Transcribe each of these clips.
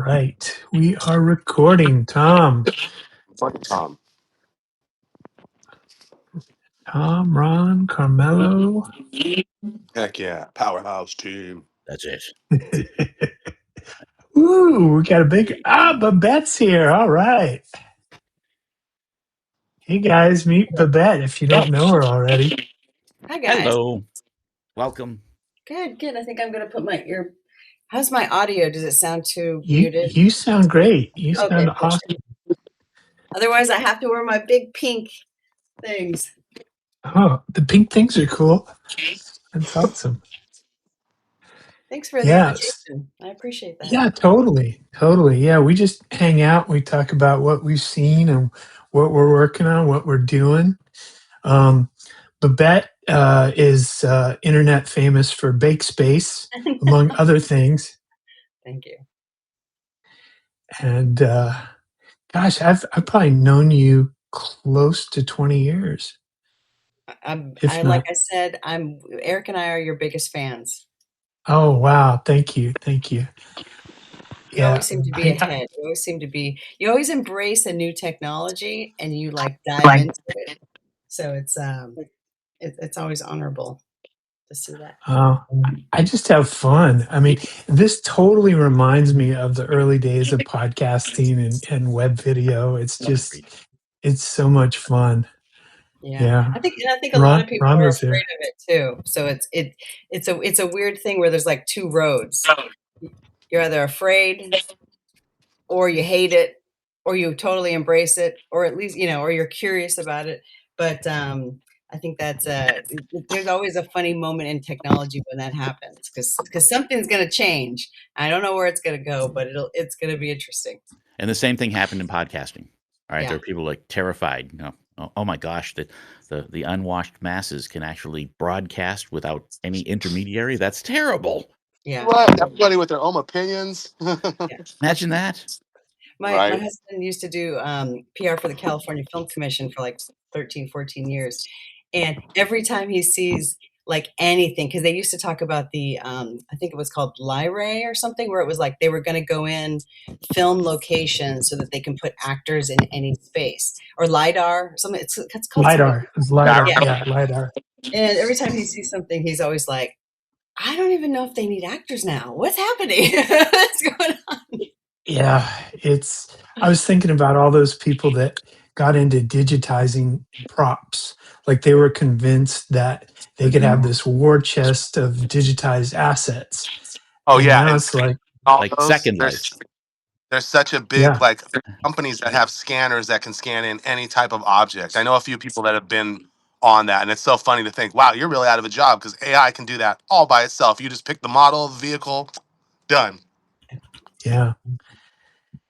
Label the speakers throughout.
Speaker 1: right. We are recording.
Speaker 2: Tom.
Speaker 1: Ron, Carmelo.
Speaker 2: Heck yeah. Powerhouse team.
Speaker 3: That's it.
Speaker 1: Ooh, we got a big Babette's here. All right. Hey guys, meet Babette if you don't know her already.
Speaker 4: Hi guys.
Speaker 3: Hello. Welcome.
Speaker 4: Good. I think I'm gonna put my ear. How's my audio? Does it sound too muted?
Speaker 1: You sound great. You
Speaker 4: Okay,
Speaker 1: sound
Speaker 4: good.
Speaker 1: awesome.
Speaker 4: Otherwise, I have to wear my big pink things.
Speaker 1: Oh, the pink things are cool. That's awesome.
Speaker 4: Thanks for the
Speaker 1: Yes.
Speaker 4: invitation. I appreciate that.
Speaker 1: Yeah, totally. Yeah, we just hang out. We talk about what we've seen and what we're working on, what we're doing. Babette is internet famous for Bake Space, among other things.
Speaker 4: Thank you.
Speaker 1: And gosh, I've probably known you close to 20 years.
Speaker 4: Like I said, Eric and I are your biggest fans.
Speaker 1: Oh wow, thank you.
Speaker 4: You always seem to be ahead. You always embrace a new technology and you like dive into it. So it's always honorable to see that.
Speaker 1: I just have fun. I mean, this totally reminds me of the early days of podcasting and web video. It's so much fun. Yeah.
Speaker 4: I think a lot of people
Speaker 1: Ron
Speaker 4: are
Speaker 1: was
Speaker 4: afraid
Speaker 1: there.
Speaker 4: of it too. So it's a weird thing where there's like two roads. You're either afraid or you hate it or you totally embrace it, or at least, or you're curious about it. But I think that's there's always a funny moment in technology when that happens because something's going to change. I don't know where it's going to go, but it's going to be interesting.
Speaker 3: And the same thing happened in podcasting. All right,
Speaker 4: Yeah.
Speaker 3: there are people like terrified. Oh my gosh, the unwashed masses can actually broadcast without any intermediary. That's terrible.
Speaker 4: Yeah.
Speaker 2: What? Everybody with their own opinions.
Speaker 3: Imagine that.
Speaker 4: My husband used to do PR for the California Film Commission for like 13, 14 years. And every time he sees like anything, because they used to talk about the, I think it was called Lyrae or something, where it was like they were going to go in, film locations so that they can put actors in any space, or LiDAR, something. It's called
Speaker 1: LiDAR. It's LiDAR.
Speaker 4: Yeah,
Speaker 1: LiDAR.
Speaker 4: And every time he sees something, he's always like, I don't even know if they need actors now. What's happening? What's going on?
Speaker 1: Yeah, I was thinking about all those people that got into digitizing props. Like they were convinced that they could have this war chest of digitized assets.
Speaker 2: Oh,
Speaker 1: And
Speaker 2: yeah.
Speaker 1: now it's like
Speaker 3: Second Life.
Speaker 2: There's such a big, companies that have scanners that can scan in any type of object. I know a few people that have been on that, and it's so funny to think, wow, you're really out of a job because AI can do that all by itself. You just pick the model, the vehicle, done.
Speaker 1: Yeah.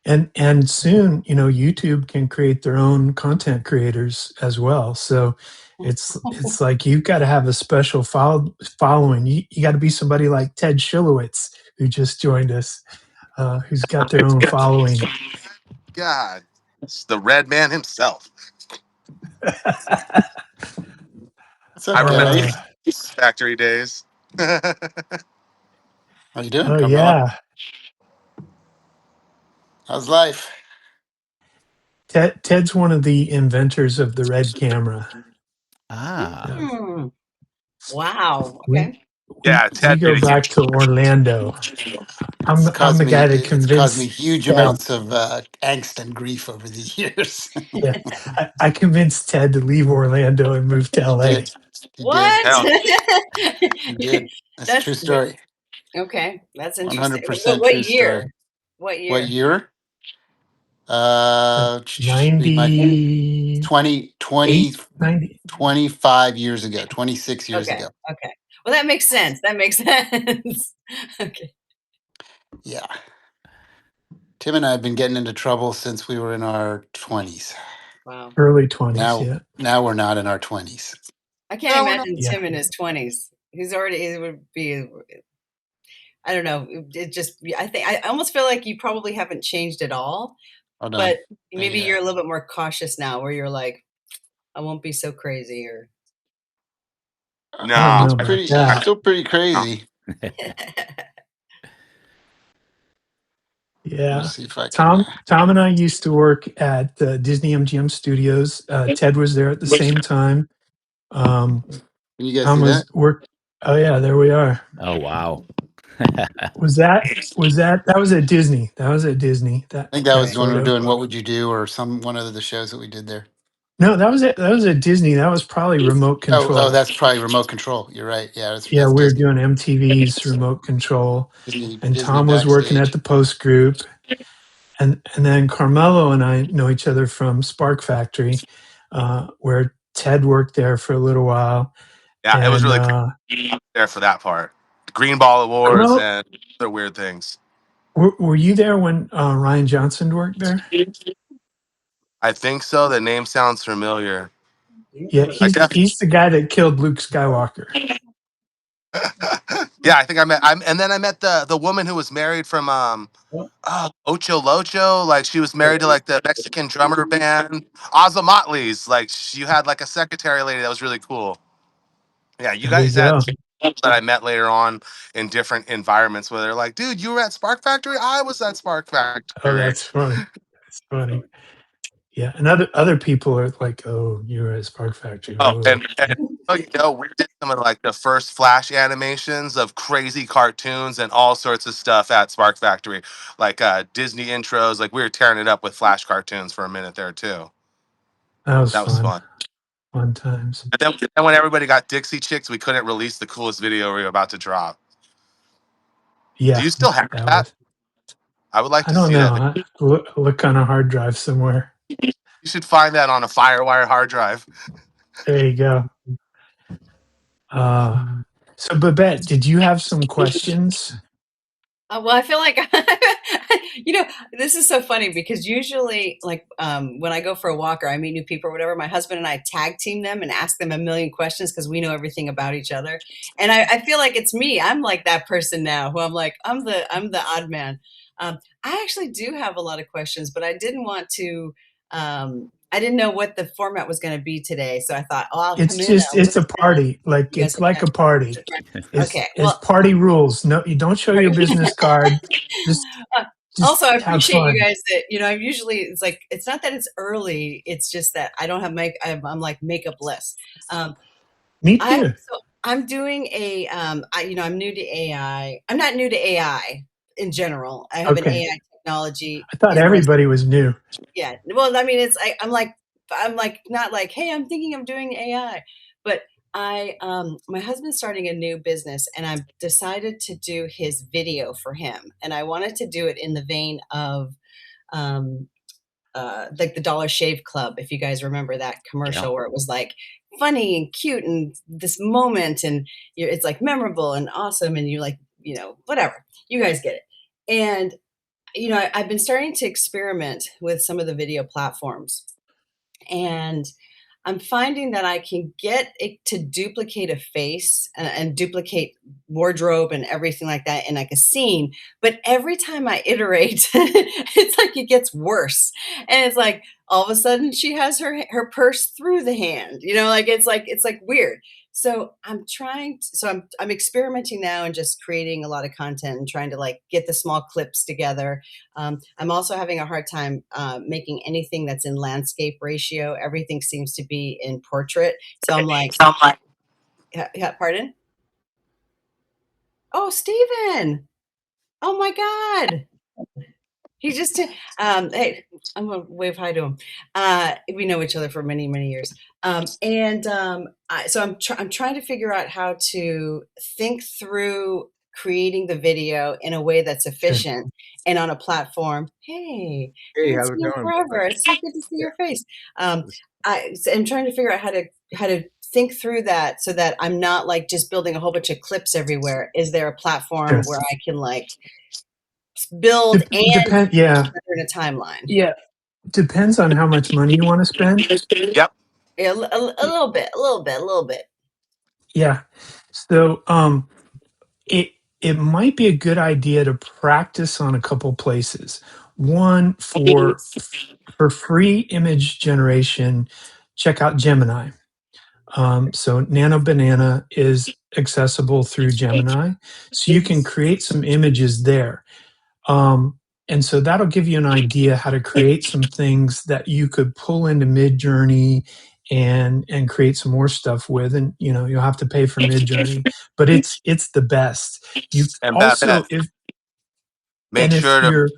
Speaker 1: And soon, YouTube can create their own content creators as well. So it's like you've got to have a special following. You got to be somebody like Ted Schilowitz, who just joined us, who's got their own following.
Speaker 2: God, it's the red man himself. I remember factory days.
Speaker 5: How you doing?
Speaker 1: Oh, yeah.
Speaker 5: How's life?
Speaker 1: Ted's one of the inventors of the red camera.
Speaker 4: Wow. Okay.
Speaker 1: We go back to Orlando. I'm the guy that convinced.
Speaker 5: It's caused me huge amounts of angst and grief over the years.
Speaker 1: Yeah, I convinced Ted to leave Orlando and move to LA.
Speaker 4: What?
Speaker 5: You did. That's a true story.
Speaker 4: Okay, that's interesting.
Speaker 5: 100%
Speaker 4: What
Speaker 5: true
Speaker 4: year?
Speaker 5: story.
Speaker 4: What year?
Speaker 5: What year?
Speaker 1: 90,
Speaker 5: 25 years ago, 26 years ago.
Speaker 4: Okay. Well, that makes sense. Okay.
Speaker 5: Yeah. Tim and I have been getting into trouble since we were in our 20s.
Speaker 4: Wow.
Speaker 1: Early 20s,
Speaker 5: Now we're not in our 20s.
Speaker 4: I can't imagine Tim in his 20s. It would be, I don't know. I almost feel like you probably haven't changed at all. But maybe you're a little bit more cautious now where you're like, I won't be so crazy or.
Speaker 2: No,
Speaker 5: I'm still pretty crazy. Let me
Speaker 1: Yeah.
Speaker 5: see if I can.
Speaker 1: Tom and I used to work at Disney MGM Studios. Ted was there at the same time. Um,
Speaker 5: Can you guys
Speaker 1: Tom
Speaker 5: see that?
Speaker 1: was work. Oh yeah, there we are.
Speaker 3: Oh, wow.
Speaker 1: That was at Disney. That was at Disney.
Speaker 5: I think that was
Speaker 1: That
Speaker 5: when we were
Speaker 1: photo.
Speaker 5: doing What Would You Do or one of the shows that we did there.
Speaker 1: No, that was it. That was at Disney. That was probably remote
Speaker 5: Oh,
Speaker 1: control.
Speaker 5: that's probably remote control. You're right. Yeah,
Speaker 1: Yeah,
Speaker 5: that's
Speaker 1: we were
Speaker 5: Disney.
Speaker 1: doing MTV's remote control, and
Speaker 5: Disney
Speaker 1: Tom was working at
Speaker 5: backstage.
Speaker 1: the post group, and then Carmelo and I know each other from Spark Factory, where Ted worked there for a little while,
Speaker 2: Yeah, it was
Speaker 1: and
Speaker 2: really cool there for that part. Green Ball Awards
Speaker 1: Carmelo,
Speaker 2: and other weird things.
Speaker 1: were you there when Ryan Johnson worked there?
Speaker 2: I think so. The name sounds familiar.
Speaker 1: Yeah,
Speaker 2: I definitely.
Speaker 1: he's the guy that killed Luke Skywalker.
Speaker 2: Yeah, I think and then I met the woman who was married from Ocho Locho. Like she was married to like the Mexican drummer band Motley's. Like you had like a secretary lady that was really cool. Yeah, you
Speaker 1: There you
Speaker 2: guys had
Speaker 1: go.
Speaker 2: people that I met later on in different environments where they're like, dude, you were at Spark Factory? I was at Spark
Speaker 1: Oh,
Speaker 2: Factory.
Speaker 1: that's funny. That's funny. Yeah, and other people are like, "Oh, you're at Spark Factory."
Speaker 2: Oh,
Speaker 1: Oh,
Speaker 2: and we did some of like the first Flash animations of crazy cartoons and all sorts of stuff at Spark Factory, like Disney intros. Like we were tearing it up with Flash cartoons for a minute there too.
Speaker 1: that was
Speaker 2: That was
Speaker 1: fun.
Speaker 2: fun.
Speaker 1: Fun times.
Speaker 2: And then when everybody got Dixie Chicks, we couldn't release the coolest video we were about to drop. Do
Speaker 1: Yeah,
Speaker 2: you still have
Speaker 1: that
Speaker 2: that?
Speaker 1: was.
Speaker 2: I would like
Speaker 1: I
Speaker 2: to
Speaker 1: don't
Speaker 2: see
Speaker 1: know.
Speaker 2: that.
Speaker 1: Look on a hard drive somewhere.
Speaker 2: You should find that on a FireWire hard drive.
Speaker 1: There you go. Uh, so Babette, did you have some questions?
Speaker 4: Well, I feel like, this is so funny because usually, like, when I go for a walk or I meet new people or whatever, my husband and I tag team them and ask them a million questions because we know everything about each other. And I feel like it's me. I'm like that person now who I'm the odd man. I actually do have a lot of questions, but I didn't want to. I didn't know what the format was going to be today, so I thought, oh, I'll come in. I'll
Speaker 1: It's a
Speaker 4: listen in.
Speaker 1: party. Like
Speaker 4: You guys
Speaker 1: it's
Speaker 4: okay?
Speaker 1: like a party.
Speaker 4: Okay.
Speaker 1: It's
Speaker 4: Well,
Speaker 1: party rules. No, you don't show your business card. Just
Speaker 4: Uh,
Speaker 1: just
Speaker 4: also, I
Speaker 1: have
Speaker 4: appreciate you
Speaker 1: fun.
Speaker 4: guys that, I'm usually, it's like, it's not that it's early, it's just that I don't have I'm like makeup-less. Um,
Speaker 1: Me too.
Speaker 4: I'm doing I'm new to AI. I'm not new to AI in general. I have an
Speaker 1: Okay.
Speaker 4: AI technology
Speaker 1: I thought
Speaker 4: interest.
Speaker 1: everybody was new.
Speaker 4: Yeah. Well, I mean, I'm like not like, hey, I'm thinking I'm doing AI, but my husband's starting a new business, and I've decided to do his video for him, and I wanted to do it in the vein of um, like the Dollar Shave Club, if you guys remember that
Speaker 3: Yeah.
Speaker 4: commercial where it was like funny and cute and this moment, and it's like memorable and awesome, and you like, whatever, you guys get it. And I've been starting to experiment with some of the video platforms, and I'm finding that I can get it to duplicate a face and duplicate wardrobe and everything like that in like a scene. But every time I iterate, it's like it gets worse. And it's like all of a sudden she has her purse through the hand. Like it's like weird. So I'm experimenting now and just creating a lot of content and trying to like get the small clips together. I'm also having a hard time making anything that's in landscape ratio. Everything seems to be in portrait. So I'm like, pardon? Oh, Steven. Oh my God. He just, hey, I'm gonna wave hi to him. We know each other for many, many years. I'm trying to figure out how to think through creating the video in a way that's
Speaker 1: Okay.
Speaker 4: efficient and on a platform. Hey,
Speaker 6: Hey,
Speaker 4: haven't
Speaker 6: how's it
Speaker 4: seen you
Speaker 6: going?
Speaker 4: forever. It's so good to see
Speaker 6: Yeah,
Speaker 4: your face. Um,
Speaker 6: this-
Speaker 4: I'm trying to figure out how to think through that so that I'm not like just building a whole bunch of clips everywhere. Is there a platform
Speaker 1: Sure.
Speaker 4: where I can like build and
Speaker 1: Depend. Yeah.
Speaker 4: in a timeline?
Speaker 1: Yeah. Depends on how much money you want to spend.
Speaker 2: Yep.
Speaker 4: Yeah, a little bit, a little bit, a little bit.
Speaker 1: Yeah. So it it might be a good idea to practice on a couple places. One for free image generation, check out Gemini. So Nano Banana is accessible through Gemini, so you can create some images there. Um, and so that'll give you an idea how to create some things that you could pull into Midjourney and create some more stuff with, and you'll have to pay for Midjourney, but it's the best. You
Speaker 2: And
Speaker 1: also,
Speaker 2: Babette,
Speaker 1: if
Speaker 2: make
Speaker 1: and if
Speaker 2: sure to
Speaker 1: you're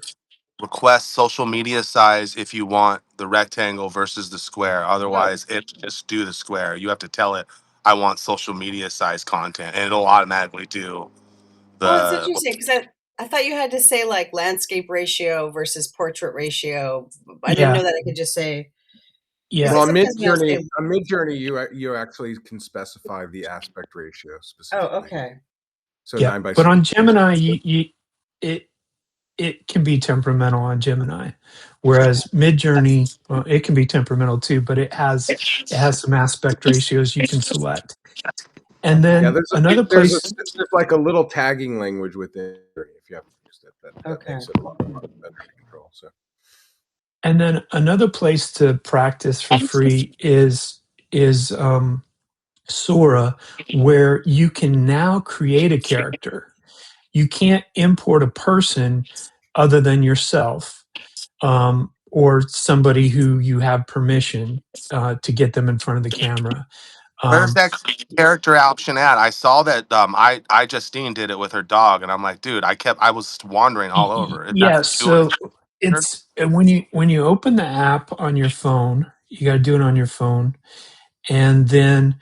Speaker 2: request social media size if you want the rectangle versus the square.
Speaker 4: Oh,
Speaker 2: Otherwise, it just do the square. You have to tell it, I want social media size content, and it'll automatically do
Speaker 4: oh, that's
Speaker 2: the.
Speaker 4: interesting because I thought you had to say like landscape ratio versus portrait ratio. I didn't
Speaker 1: yeah,
Speaker 4: know that I could just say because
Speaker 1: yeah,
Speaker 6: Well,
Speaker 4: sometimes when I'll say,
Speaker 6: On Midjourney, you actually can specify the aspect ratio
Speaker 4: oh,
Speaker 6: specifically.
Speaker 4: okay,
Speaker 6: So
Speaker 1: yeah.
Speaker 6: 9 by
Speaker 1: But
Speaker 6: 6.
Speaker 1: on Gemini, it it can be temperamental on Gemini, whereas Midjourney, well, it can be temperamental too, but it has some aspect ratios you can select. And
Speaker 4: okay,
Speaker 6: Yeah,
Speaker 1: then another place,
Speaker 6: there's like a little tagging language within if you haven't used it that
Speaker 4: okay.
Speaker 6: makes it a lot better to control. So
Speaker 1: and then another place to practice for free is Sora, where you can now create a character. You can't import a person other than yourself, or somebody who you have permission to get them in front of the camera.
Speaker 2: Where's
Speaker 1: Um,
Speaker 2: that character option at? I saw that I Justine did it with her dog, and I'm like, dude, I was wandering all over. Is that
Speaker 1: yeah,
Speaker 2: you in
Speaker 1: so
Speaker 2: here?
Speaker 1: it's when you open the app on your phone, you got to do it on your phone, and then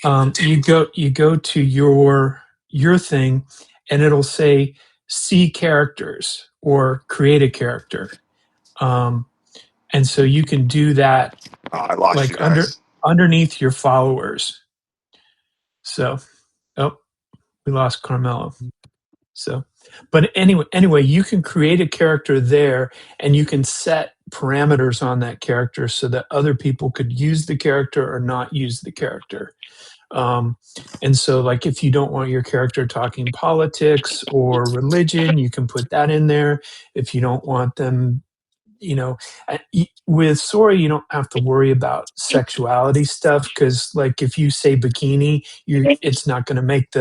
Speaker 1: you go to your thing, and it'll say see characters or create a character, um, and so you can do that
Speaker 2: Oh, I lost you
Speaker 1: like
Speaker 2: guys.
Speaker 1: underneath your followers. So, oh, we lost Carmelo. So, but anyway, you can create a character there, and you can set parameters on that character so that other people could use the character or not use the character. Um, and so, like, if you don't want your character talking politics or religion, you can put that in there. If you don't want them, with Sora, you don't have to worry about sexuality stuff because, like, if you say bikini, it's not going to make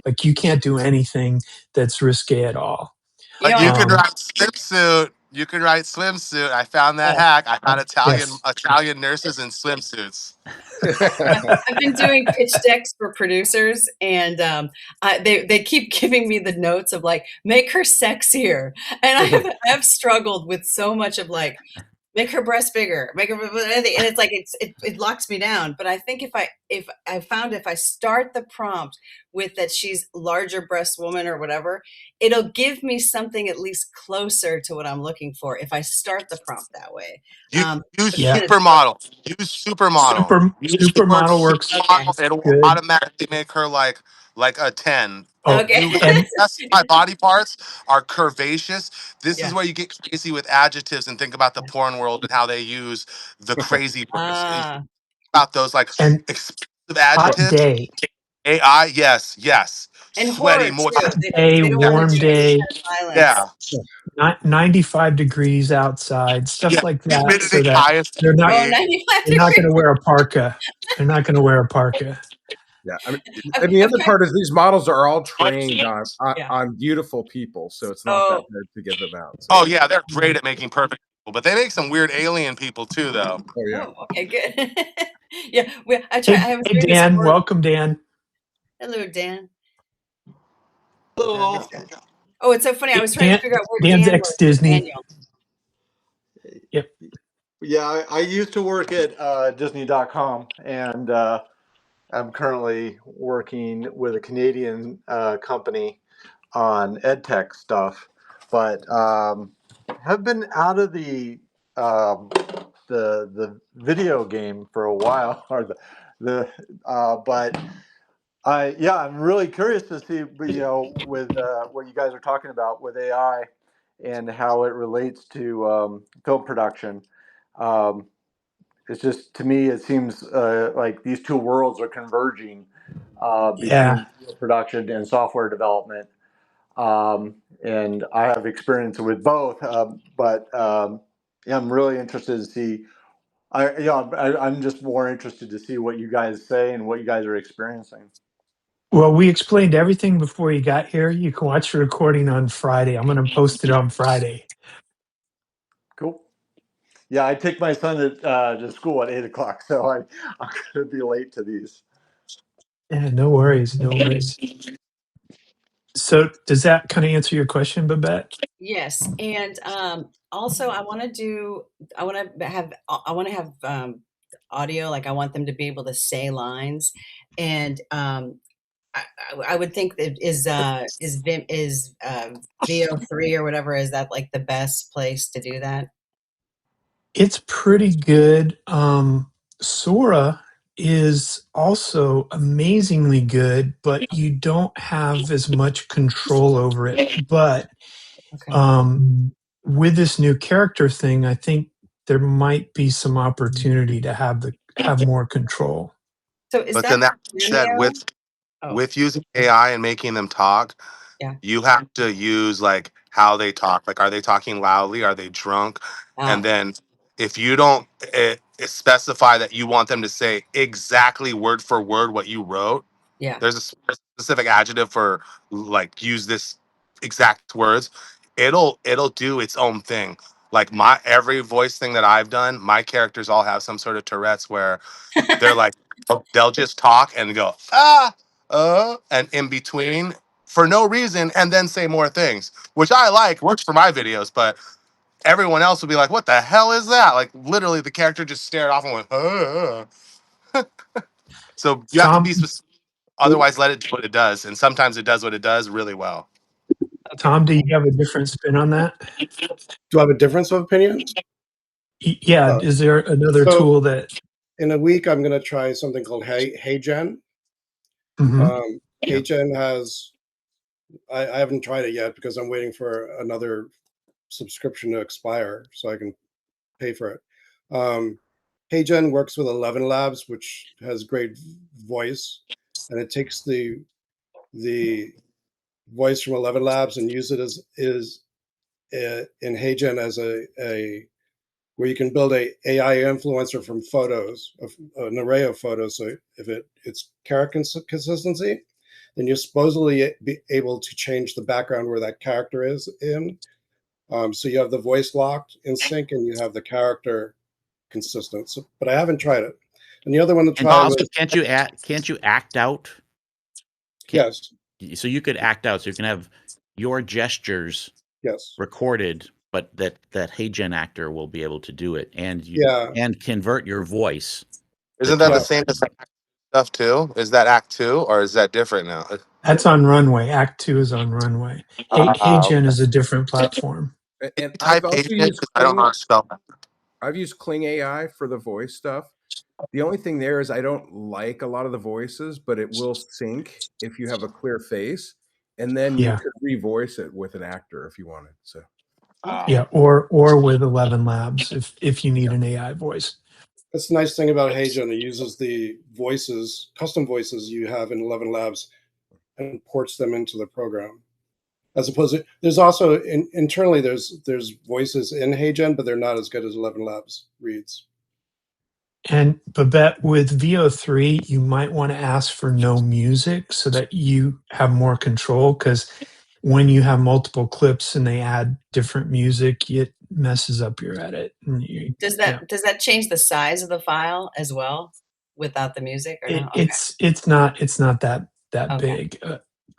Speaker 1: like, you can't do anything that's risque at all.
Speaker 4: You know,
Speaker 2: But
Speaker 4: I
Speaker 2: you can
Speaker 1: Um,
Speaker 2: write swimsuit. You can write swimsuit. I found that
Speaker 4: oh,
Speaker 2: hack. I found
Speaker 1: yes,
Speaker 2: Italian nurses in swimsuits.
Speaker 4: I've been doing pitch decks for producers, and they keep giving me the notes of like make her sexier, and I've struggled with so much of like make her breast bigger, make her, and it's like it locks me down. But I think if I start the prompt with that she's larger breast woman or whatever, it'll give me something at least closer to what I'm looking for if I start the prompt that way.
Speaker 2: You use
Speaker 4: But again,
Speaker 1: yeah,
Speaker 4: it's like
Speaker 2: supermodel. Use supermodel. Use the word
Speaker 1: supermodel works
Speaker 4: okay,
Speaker 2: supermodel. It'll
Speaker 1: good.
Speaker 2: automatically make her like a 10.
Speaker 1: Oh,
Speaker 4: okay,
Speaker 2: You
Speaker 1: and
Speaker 2: yes, my body parts are curvaceous. This is
Speaker 4: yeah.
Speaker 2: where you get crazy with adjectives and think about the porn world and how they use the crazy words. You think
Speaker 4: Ah,
Speaker 2: about those like
Speaker 1: and
Speaker 2: expensive
Speaker 1: hot
Speaker 2: adjectives.
Speaker 1: day,
Speaker 2: AI, yes, yes.
Speaker 4: and
Speaker 2: Sweaty,
Speaker 4: horror too.
Speaker 2: moist.
Speaker 1: hot day,
Speaker 4: They don't want to
Speaker 1: warm
Speaker 4: do any
Speaker 1: day,
Speaker 4: kind of violence.
Speaker 2: Yeah.
Speaker 1: 95 degrees outside,
Speaker 2: Yeah.
Speaker 1: stuff like that, so
Speaker 2: Humidity
Speaker 1: that
Speaker 2: highest
Speaker 1: they're not
Speaker 4: Oh,
Speaker 2: degree.
Speaker 4: 95
Speaker 1: they're not going to
Speaker 4: degrees.
Speaker 1: wear a parka. They're not going to wear a parka.
Speaker 6: yeah, I mean,
Speaker 4: I've,
Speaker 6: and the
Speaker 4: I've
Speaker 6: other
Speaker 4: tried.
Speaker 6: part is these models are all trained
Speaker 4: Yeah.
Speaker 6: on beautiful people, so it's not that
Speaker 4: Oh,
Speaker 6: hard to give them out. So
Speaker 2: Oh yeah, they're great at making perfect people, but they make some weird alien people too, though.
Speaker 6: oh yeah.
Speaker 4: oh, okay, good. Yeah,
Speaker 1: Hey,
Speaker 4: I was
Speaker 1: hey,
Speaker 4: doing this
Speaker 1: Dan,
Speaker 4: work.
Speaker 1: welcome, Dan.
Speaker 4: Hello, Dan.
Speaker 7: Hello.
Speaker 4: Oh, it's so funny. I was trying to
Speaker 1: Dan,
Speaker 4: figure out where
Speaker 1: Dan's
Speaker 4: Dan was
Speaker 1: ex
Speaker 4: for
Speaker 1: Disney.
Speaker 4: Daniel.
Speaker 1: Yep.
Speaker 7: Yeah, I used to work at Disney.com, and I'm currently working with a Canadian company on EdTech stuff, but have been out of um, the video game for a while, or but I'm really curious to see, with what you guys are talking about with AI and how it relates to film production. Um, it's just, to me, it seems like these two worlds are converging
Speaker 1: Yeah.
Speaker 7: between video production and software development. And I have experience with both, but yeah, I'm really interested to see. I'm just more interested to see what you guys say and what you guys are experiencing.
Speaker 1: Well, we explained everything before you got here. You can watch the recording on Friday. I'm going to post it on Friday.
Speaker 7: Cool. Yeah, I take my son to school at 8 o'clock, so I'm going to be late to these.
Speaker 1: Yeah, no worries, no worries. So does that kind of answer your question, Babette?
Speaker 4: Yes, and also I want to do. I want to have. I want to have audio. Like I want them to be able to say lines, and I would think that is VO3 or whatever, is that like the best place to do that?
Speaker 1: It's pretty good. Sora is also amazingly good, but you don't have as much control over it. But
Speaker 4: Okay.
Speaker 1: um, with this new character thing, I think there might be some opportunity to have more control.
Speaker 4: So is
Speaker 2: But
Speaker 4: that
Speaker 2: then that said,
Speaker 4: Cameo? Oh,
Speaker 2: with using AI and making them talk,
Speaker 4: yeah.
Speaker 2: you have to use like how they talk. Like, are they talking loudly? Are they drunk? And
Speaker 4: Ah,
Speaker 2: then if you don't specify that you want them to say exactly word for word what you wrote,
Speaker 4: yeah.
Speaker 2: there's a specific adjective for like use this exact words. It'll do its own thing. Like my every voice thing that I've done, my characters all have some sort of Tourette's where they're like they'll just talk and go and in between for no reason and then say more things, which I like, works for my videos, but everyone else would be like, what the hell is that? Like literally the character just stared off and went. So you have to be
Speaker 1: Tom,
Speaker 2: specific, otherwise let it do what it does. And sometimes it does what it does really well.
Speaker 4: Okay.
Speaker 1: Tom, do you have a different spin on that?
Speaker 8: Do I have a difference of opinion?
Speaker 1: Yeah,
Speaker 8: Uh,
Speaker 1: is there another
Speaker 8: so
Speaker 1: tool that?
Speaker 8: in a week, I'm going to try something called HeyGen.
Speaker 1: Mhm.
Speaker 2: Yeah.
Speaker 8: HeyGen has, I haven't tried it yet because I'm waiting for another subscription to expire so I can pay for it. HeyGen works with 11 Labs, which has great voice, and it takes the voice from 11 Labs and use it as is in HeyGen as a where you can build a AI influencer from photos, of an array of photos. So if it's character consistency, then you're supposedly be able to change the background where that character is in. So you have the voice locked in sync, and you have the character consistent. So, but I haven't tried it. And the other one to
Speaker 3: And
Speaker 8: try
Speaker 3: also,
Speaker 8: was
Speaker 3: can't you act out? Can't,
Speaker 8: yes,
Speaker 3: so you could act out. So you can have your gestures
Speaker 8: yes,
Speaker 3: recorded, but that HeyGen actor will be able to do it,
Speaker 8: yeah,
Speaker 3: and convert your voice. The
Speaker 2: Isn't that the
Speaker 8: yeah.
Speaker 3: tone.
Speaker 2: same as Act stuff too? Is that Act Two or is that different now?
Speaker 1: That's on Runway. Act 2 is on Runway. HeyGen
Speaker 2: Okay.
Speaker 1: is a different platform.
Speaker 6: And I've
Speaker 2: Type
Speaker 6: also
Speaker 2: agent
Speaker 6: used
Speaker 2: because I don't know how to spell that.
Speaker 6: I've used Kling AI for the voice stuff. The only thing there is I don't like a lot of the voices, but it will sync if you have a clear face, and then you
Speaker 1: Yeah,
Speaker 6: could revoice it with an actor if you wanted. So
Speaker 1: yeah,
Speaker 4: Okay.
Speaker 1: or with 11 Labs if you need an AI voice.
Speaker 8: That's the nice thing about HeyGen. It uses the voices, custom voices you have in 11 Labs, and ports them into the program. As opposed to there's also internally there's voices in HeyGen, but they're not as good as 11 Labs reads.
Speaker 1: And Babette, with VO3, you might want to ask for no music so that you have more control. Because when you have multiple clips and they add different music, it messes up your edit. And yeah,
Speaker 4: Does that change the size of the file as well without the music or no? Okay.
Speaker 1: it's not that
Speaker 4: Okay.
Speaker 1: big,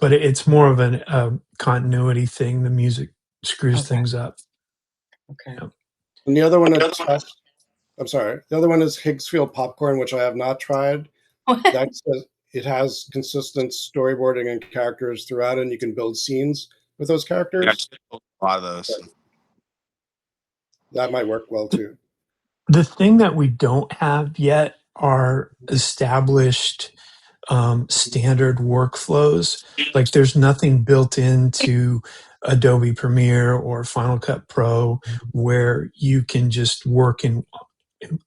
Speaker 1: but it's more of an continuity thing. The music screws
Speaker 4: Okay.
Speaker 1: things up.
Speaker 4: Okay.
Speaker 1: Yeah.
Speaker 8: And the other one to test, I'm sorry, the other one is Higgsfield Popcorn, which I have not tried. That says it has consistent storyboarding and characters throughout, and you can build scenes with those
Speaker 2: Yeah,
Speaker 8: characters.
Speaker 2: a lot of those.
Speaker 8: That might work well too.
Speaker 1: The thing that we don't have yet are established standard workflows. Like there's nothing built into Adobe Premiere or Final Cut Pro where you can just work in,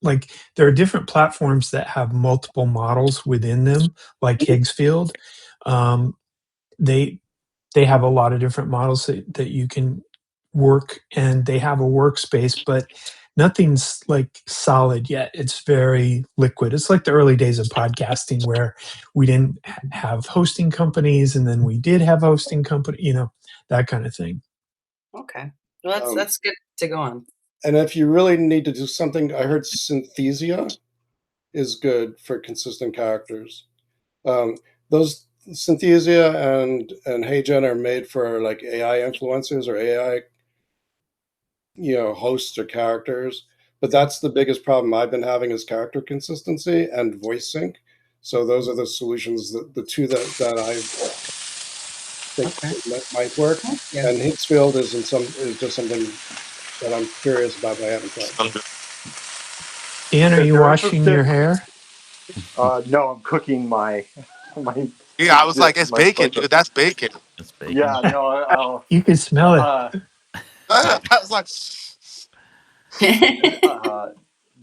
Speaker 1: like, there are different platforms that have multiple models within them, like Higgsfield. Um, they they have a lot of different models that you can work, and they have a workspace, but nothing's like solid yet. It's very liquid. It's like the early days of podcasting where we didn't have hosting companies, and then we did have hosting company, that kind of thing.
Speaker 4: Okay. Well,
Speaker 8: Um,
Speaker 4: that's good to go on.
Speaker 8: And if you really need to do something, I heard Synthesia is good for consistent characters. Those Synthesia and HeyGen are made for like AI influencers or AI, hosts or characters. But that's the biggest problem I've been having is character consistency and voice sync. So those are the solutions, the two that I think
Speaker 4: Okay.
Speaker 8: might work.
Speaker 4: Thank you.
Speaker 8: And Higgsfield is just something that I'm curious about, but I haven't tried.
Speaker 1: Dan, are
Speaker 7: If
Speaker 1: you
Speaker 7: you're
Speaker 1: washing your
Speaker 7: interested,
Speaker 1: hair?
Speaker 7: no, I'm cooking my my
Speaker 2: Yeah, I was like, it's
Speaker 7: my
Speaker 2: bacon,
Speaker 7: butcher.
Speaker 2: dude. That's bacon.
Speaker 3: It's bacon.
Speaker 7: Yeah, no,
Speaker 1: You can smell it.
Speaker 2: I was like,
Speaker 7: uh,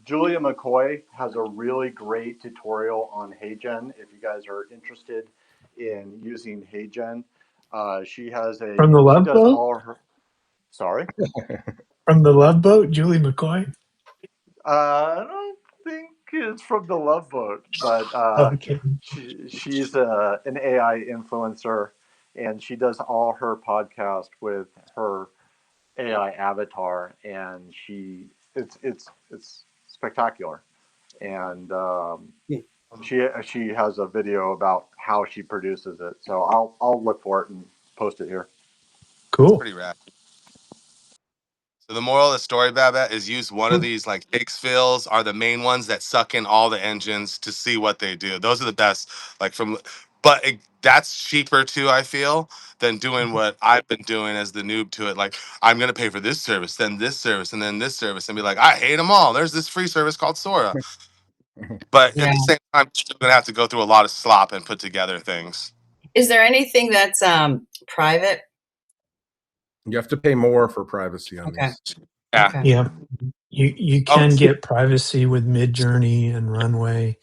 Speaker 7: Julia McCoy has a really great tutorial on HeyGen. If you guys are interested in using HeyGen,
Speaker 1: From the
Speaker 7: she
Speaker 1: Love
Speaker 7: does
Speaker 1: Boat?
Speaker 7: all her. Sorry,
Speaker 1: From the Love Boat, Julie McCoy?
Speaker 7: I don't think it's from the Love Boat, but
Speaker 1: Okay.
Speaker 7: she's an AI influencer, and she does all her podcast with her AI avatar, and it's spectacular. And she has a video about how she produces it. So I'll look for it and post it here.
Speaker 2: it's
Speaker 1: Cool.
Speaker 2: pretty rad. So the moral of the story, Babette, is use one of these like Higgs fills are the main ones that suck in all the engines to see what they do. Those are the best. Like but that's cheaper too. I feel than doing what I've been doing as the noob to it. Like I'm gonna pay for this service, then this service, and then this service, and be like, I hate them all. There's this free service called Sora. But at
Speaker 4: Yeah.
Speaker 2: the same time, you're gonna have to go through a lot of slop and put together things.
Speaker 4: Is there anything that's private?
Speaker 6: You have to pay more for privacy on
Speaker 4: Okay.
Speaker 6: these.
Speaker 2: Yeah.
Speaker 4: Okay.
Speaker 1: Yeah. You
Speaker 2: Oh,
Speaker 1: can get privacy with Midjourney and Runway.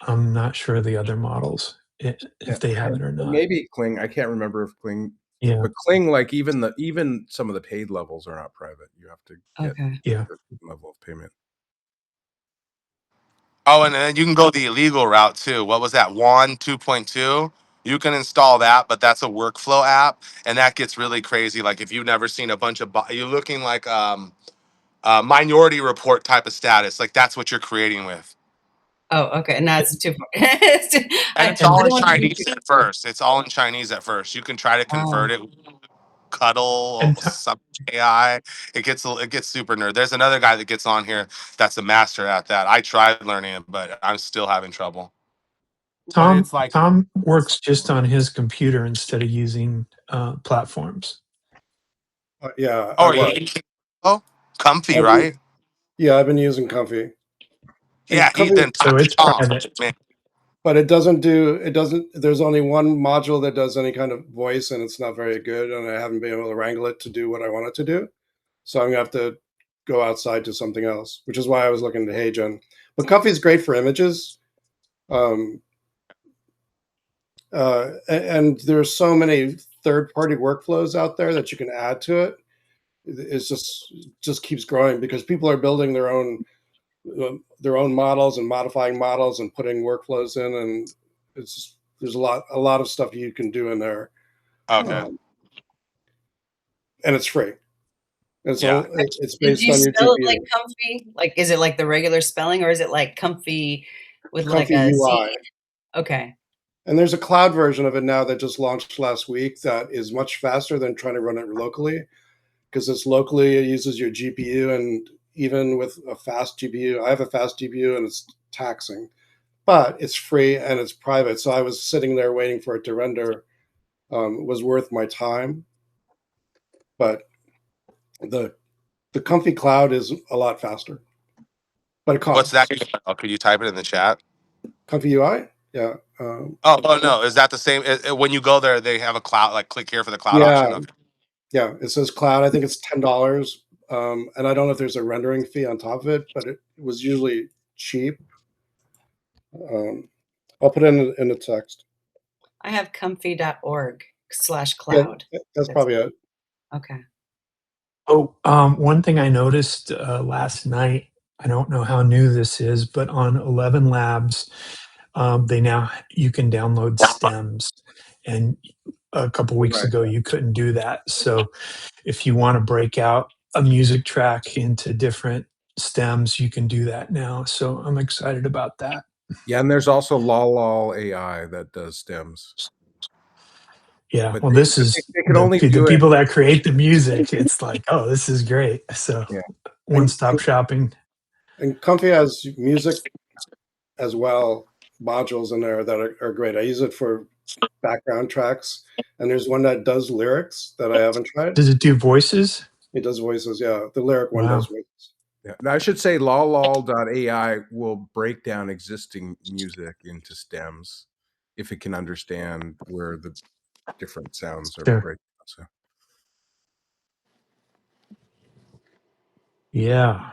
Speaker 1: I'm not sure the other models
Speaker 6: Yeah,
Speaker 1: if they have it or
Speaker 6: and
Speaker 1: not.
Speaker 6: maybe Kling. I can't remember if Kling,
Speaker 1: Yeah.
Speaker 6: but Kling, like even some of the paid levels are not private. You have to get
Speaker 4: Okay.
Speaker 1: Yeah.
Speaker 6: a certain level of payment.
Speaker 2: Oh, and then you can go the illegal route too. What was that? One 2.2. You can install that, but that's a workflow app, and that gets really crazy. Like if you've never seen a bunch of, you're looking like Minority Report type of status. Like that's what you're creating with,
Speaker 4: Oh, okay. And that's too far.
Speaker 2: and it's
Speaker 4: I
Speaker 1: And
Speaker 2: all in
Speaker 4: don't want to be
Speaker 2: Chinese
Speaker 4: too.
Speaker 2: at first. It's all in Chinese at first. You can try to convert it, cuddle
Speaker 1: and
Speaker 2: some AI. It gets super nerd. There's another guy that gets on here that's a master at that. I tried learning it, but I'm still having trouble. But
Speaker 1: Tom
Speaker 2: it's like,
Speaker 1: Tom works just on his computer instead of using platforms.
Speaker 8: Yeah, I
Speaker 2: oh,
Speaker 8: was.
Speaker 2: oh, comfy,
Speaker 8: I've been,
Speaker 2: right?
Speaker 8: yeah, I've been using Comfy,
Speaker 2: Yeah,
Speaker 8: and Comfy,
Speaker 2: Ethan,
Speaker 1: So it's
Speaker 2: Tom,
Speaker 1: private.
Speaker 2: man.
Speaker 8: but it doesn't. There's only one module that does any kind of voice, and it's not very good. And I haven't been able to wrangle it to do what I want it to do. So I'm gonna have to go outside to something else, which is why I was looking to HeyGen. But Comfy is great for images. Um, and there's so many third-party workflows out there that you can add to it. It's just keeps growing because people are building their own models and modifying models and putting workflows in, and there's a lot of stuff you can do in there,
Speaker 2: Okay,
Speaker 8: um, and it's free.
Speaker 2: yeah.
Speaker 8: It's
Speaker 4: Did
Speaker 8: based
Speaker 4: you
Speaker 8: on your
Speaker 4: spell it like
Speaker 8: GPU.
Speaker 4: comfy? Like, is it like the regular spelling or is it like comfy with like
Speaker 8: Comfy
Speaker 4: a Z?
Speaker 8: UI.
Speaker 4: Okay.
Speaker 8: And there's a cloud version of it now that just launched last week that is much faster than trying to run it locally because it's locally, it uses your GPU. And even with a fast GPU, I have a fast GPU and it's taxing, but it's free and it's private. So I was sitting there waiting for it to render. Was worth my time. But the Comfy Cloud is a lot faster, but it
Speaker 2: What's that?
Speaker 8: costs.
Speaker 2: Oh, could you type it in the chat?
Speaker 8: Comfy UI, yeah,
Speaker 2: Oh no, is that the same? When you go there, they have a cloud. Like, click here for the cloud
Speaker 8: yeah,
Speaker 2: option. Okay.
Speaker 8: yeah. It says cloud. I think it's $10, and I don't know if there's a rendering fee on top of it, but it was usually cheap. Um, I'll put it in the text.
Speaker 4: I have comfy.org slash
Speaker 8: Yeah,
Speaker 4: cloud.
Speaker 8: that's probably it.
Speaker 4: Okay.
Speaker 1: Oh, one thing I noticed last night, I don't know how new this is, but on 11 Labs, they now you can download stems, and a couple weeks
Speaker 8: Right.
Speaker 1: ago you couldn't do that. So if you want to break out a music track into different stems, you can do that now. So I'm excited about that.
Speaker 6: Yeah, and there's also Lol AI that does stems.
Speaker 1: Yeah,
Speaker 6: But
Speaker 1: well, this
Speaker 6: they
Speaker 1: is
Speaker 6: they could only
Speaker 1: the
Speaker 6: do it.
Speaker 1: people that create the music. It's like, oh, this is great. So
Speaker 6: Yeah.
Speaker 1: one-stop shopping.
Speaker 8: And Comfy has music as well, modules in there that are great. I use it for background tracks, and there's one that does lyrics that I haven't tried.
Speaker 1: Does it do voices?
Speaker 8: It does voices, yeah. The lyric one does
Speaker 1: Wow.
Speaker 8: voices.
Speaker 6: Yeah. Now I should say lol.ai will break down existing music into stems if it can understand where the different sounds are
Speaker 1: Sure.
Speaker 6: breaking. So
Speaker 1: Yeah.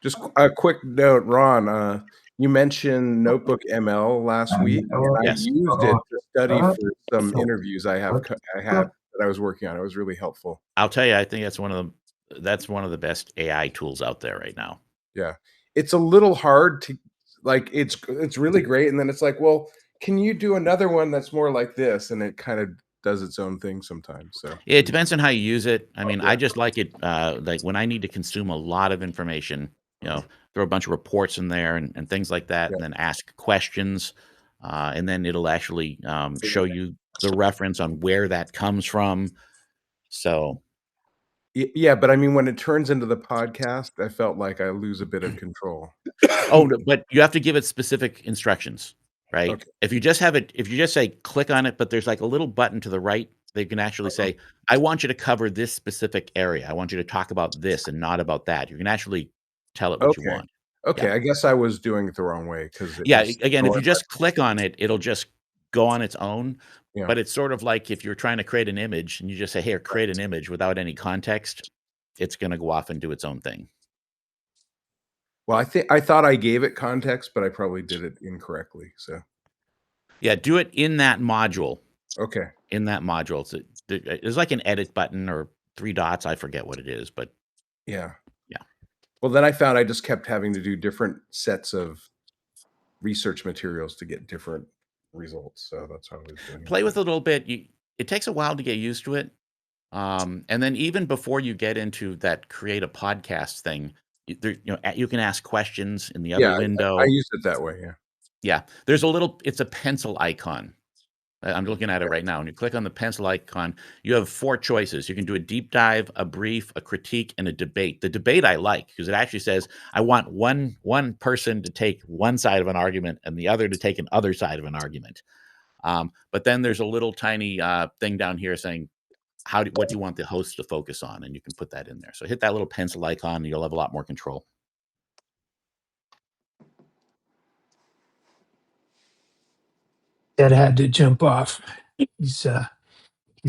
Speaker 6: just a quick note, Ron, you mentioned Notebook ML last week, and I
Speaker 3: Yes.
Speaker 6: used it to study for some interviews I had that I was working on. It was really helpful.
Speaker 3: I'll tell you, I think that's one of the best AI tools out there right now.
Speaker 6: Yeah. It's a little hard to like it's really great, and then it's like, well, can you do another one that's more like this? And it kind of does its own thing sometimes. So
Speaker 3: It depends on how you use it. I mean,
Speaker 6: yeah.
Speaker 3: I just like it like when I need to consume a lot of information, throw a bunch of reports in there and things like that,
Speaker 6: Yeah.
Speaker 3: and then ask questions, and then it'll actually show you the reference on where that comes from. So
Speaker 6: Yeah, but I mean, when it turns into the podcast, I felt like I lose a bit of control.
Speaker 3: Oh, no, but you have to give it specific instructions, right?
Speaker 6: Okay.
Speaker 3: If you just say click on it, but there's like a little button to the right, they can actually
Speaker 6: Uh-huh.
Speaker 3: say, I want you to cover this specific area. I want you to talk about this and not about that. You can actually tell it what you
Speaker 6: Okay.
Speaker 3: want.
Speaker 6: Okay.
Speaker 3: Yeah.
Speaker 6: I guess I was doing it the wrong way because it
Speaker 3: Yeah.
Speaker 6: was
Speaker 3: Again, if
Speaker 6: going
Speaker 3: you just click on it, it'll just go on its own.
Speaker 6: yeah.
Speaker 3: But it's sort of like if you're trying to create an image and you just say, here, create an image without any context, it's going to go off and do its own thing.
Speaker 6: Well, I thought I gave it context, but I probably did it incorrectly. So
Speaker 3: Yeah. Do it in that module.
Speaker 6: okay.
Speaker 3: In that module. There's like an edit button or 3 dots. I forget what it is, but
Speaker 6: Yeah.
Speaker 3: yeah.
Speaker 6: Well, then I found I just kept having to do different sets of research materials to get different results. So that's how I was doing it.
Speaker 3: Play with it a little bit. It takes a while to get used to it. And then even before you get into that create a podcast thing, you can ask questions in the other
Speaker 6: Yeah, I
Speaker 3: window.
Speaker 6: used it that way. Yeah.
Speaker 3: Yeah. It's a pencil icon. I'm looking at it right now. And you click on the pencil icon, you have 4 choices. You can do a deep dive, a brief, a critique, and a debate. The debate I like because it actually says I want one person to take one side of an argument and the other to take an other side of an argument. But then there's a little tiny thing down here saying what do you want the host to focus on, and you can put that in there. So hit that little pencil icon, and you'll have a lot more control.
Speaker 1: Dad had to jump off. He's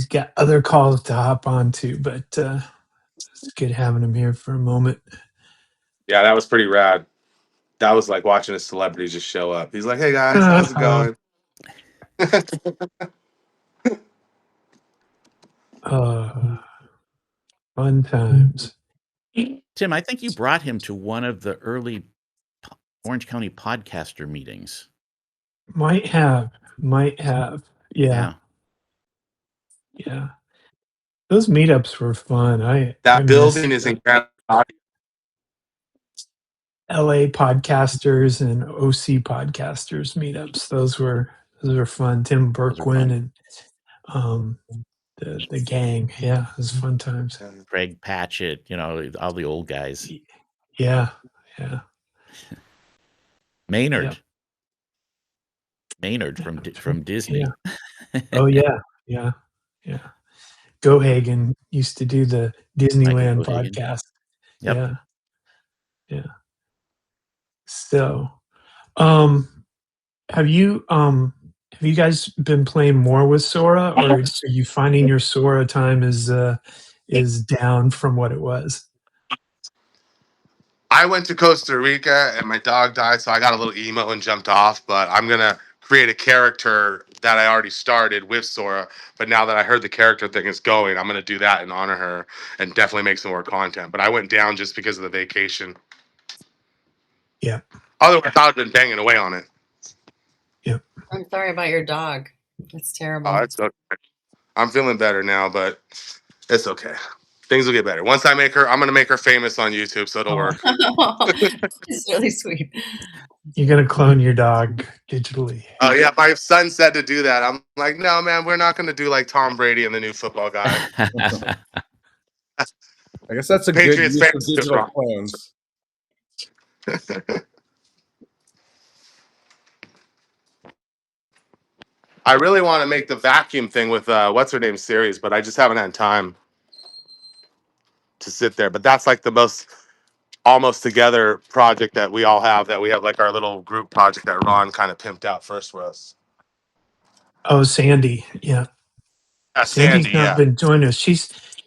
Speaker 1: got other calls to hop on to, but it's good having him here for a moment.
Speaker 2: Yeah, that was pretty rad. That was like watching a celebrity just show up. He's like, "Hey guys, how's it going?"
Speaker 1: Fun times.
Speaker 3: Tim, I think you brought him to one of the early Orange County podcaster meetings.
Speaker 1: Might have. Yeah. Those meetups were fun. I
Speaker 2: That
Speaker 1: miss
Speaker 2: building is
Speaker 1: the
Speaker 2: incredible.
Speaker 1: LA podcasters and OC podcasters meetups. Those were fun. Tim
Speaker 3: Those are fun.
Speaker 1: Berkwin and the gang. Yeah, it was fun times.
Speaker 3: Craig Patchett, all the old guys.
Speaker 1: Yeah.
Speaker 3: Maynard.
Speaker 1: Yep.
Speaker 3: Maynard from Disney.
Speaker 1: Yeah. Oh yeah. Go Hagen used to do the Disneyland
Speaker 3: Cohagen.
Speaker 1: podcast.
Speaker 3: Yep.
Speaker 1: Yeah. So, have you guys been playing more with Sora, or are you finding your Sora time is down from what it was?
Speaker 2: I went to Costa Rica and my dog died, so I got a little emo and jumped off. But I'm gonna create a character that I already started with Sora. But now that I heard the character thing is going, I'm gonna do that and honor her and definitely make some more content. But I went down just because of the vacation.
Speaker 1: Yeah.
Speaker 2: Otherwise, I would have been banging away on it.
Speaker 1: Yep.
Speaker 4: I'm sorry about your dog. That's terrible.
Speaker 2: Oh, it's okay. I'm feeling better now, but it's okay. Things will get better. Once I make her, I'm gonna make her famous on YouTube, so it'll
Speaker 1: Oh,
Speaker 2: work.
Speaker 4: It's really sweet.
Speaker 1: you're gonna clone your dog digitally.
Speaker 2: Oh yeah, my son said to do that. I'm like, no, man, we're not gonna do like Tom Brady and the new football guy.
Speaker 6: I guess that's a good
Speaker 2: Patriots
Speaker 6: use of
Speaker 2: fans took
Speaker 6: digital
Speaker 2: wrong.
Speaker 6: clones.
Speaker 2: I really want to make the vacuum thing with what's her name series, but I just haven't had time to sit there. But that's like the most almost together project that we all have. That we have like our little group project that Ron kind of pimped out first for us.
Speaker 1: Oh, Sandy, yeah. Sandy's
Speaker 2: Sandy,
Speaker 1: not
Speaker 2: yeah.
Speaker 1: been joining us.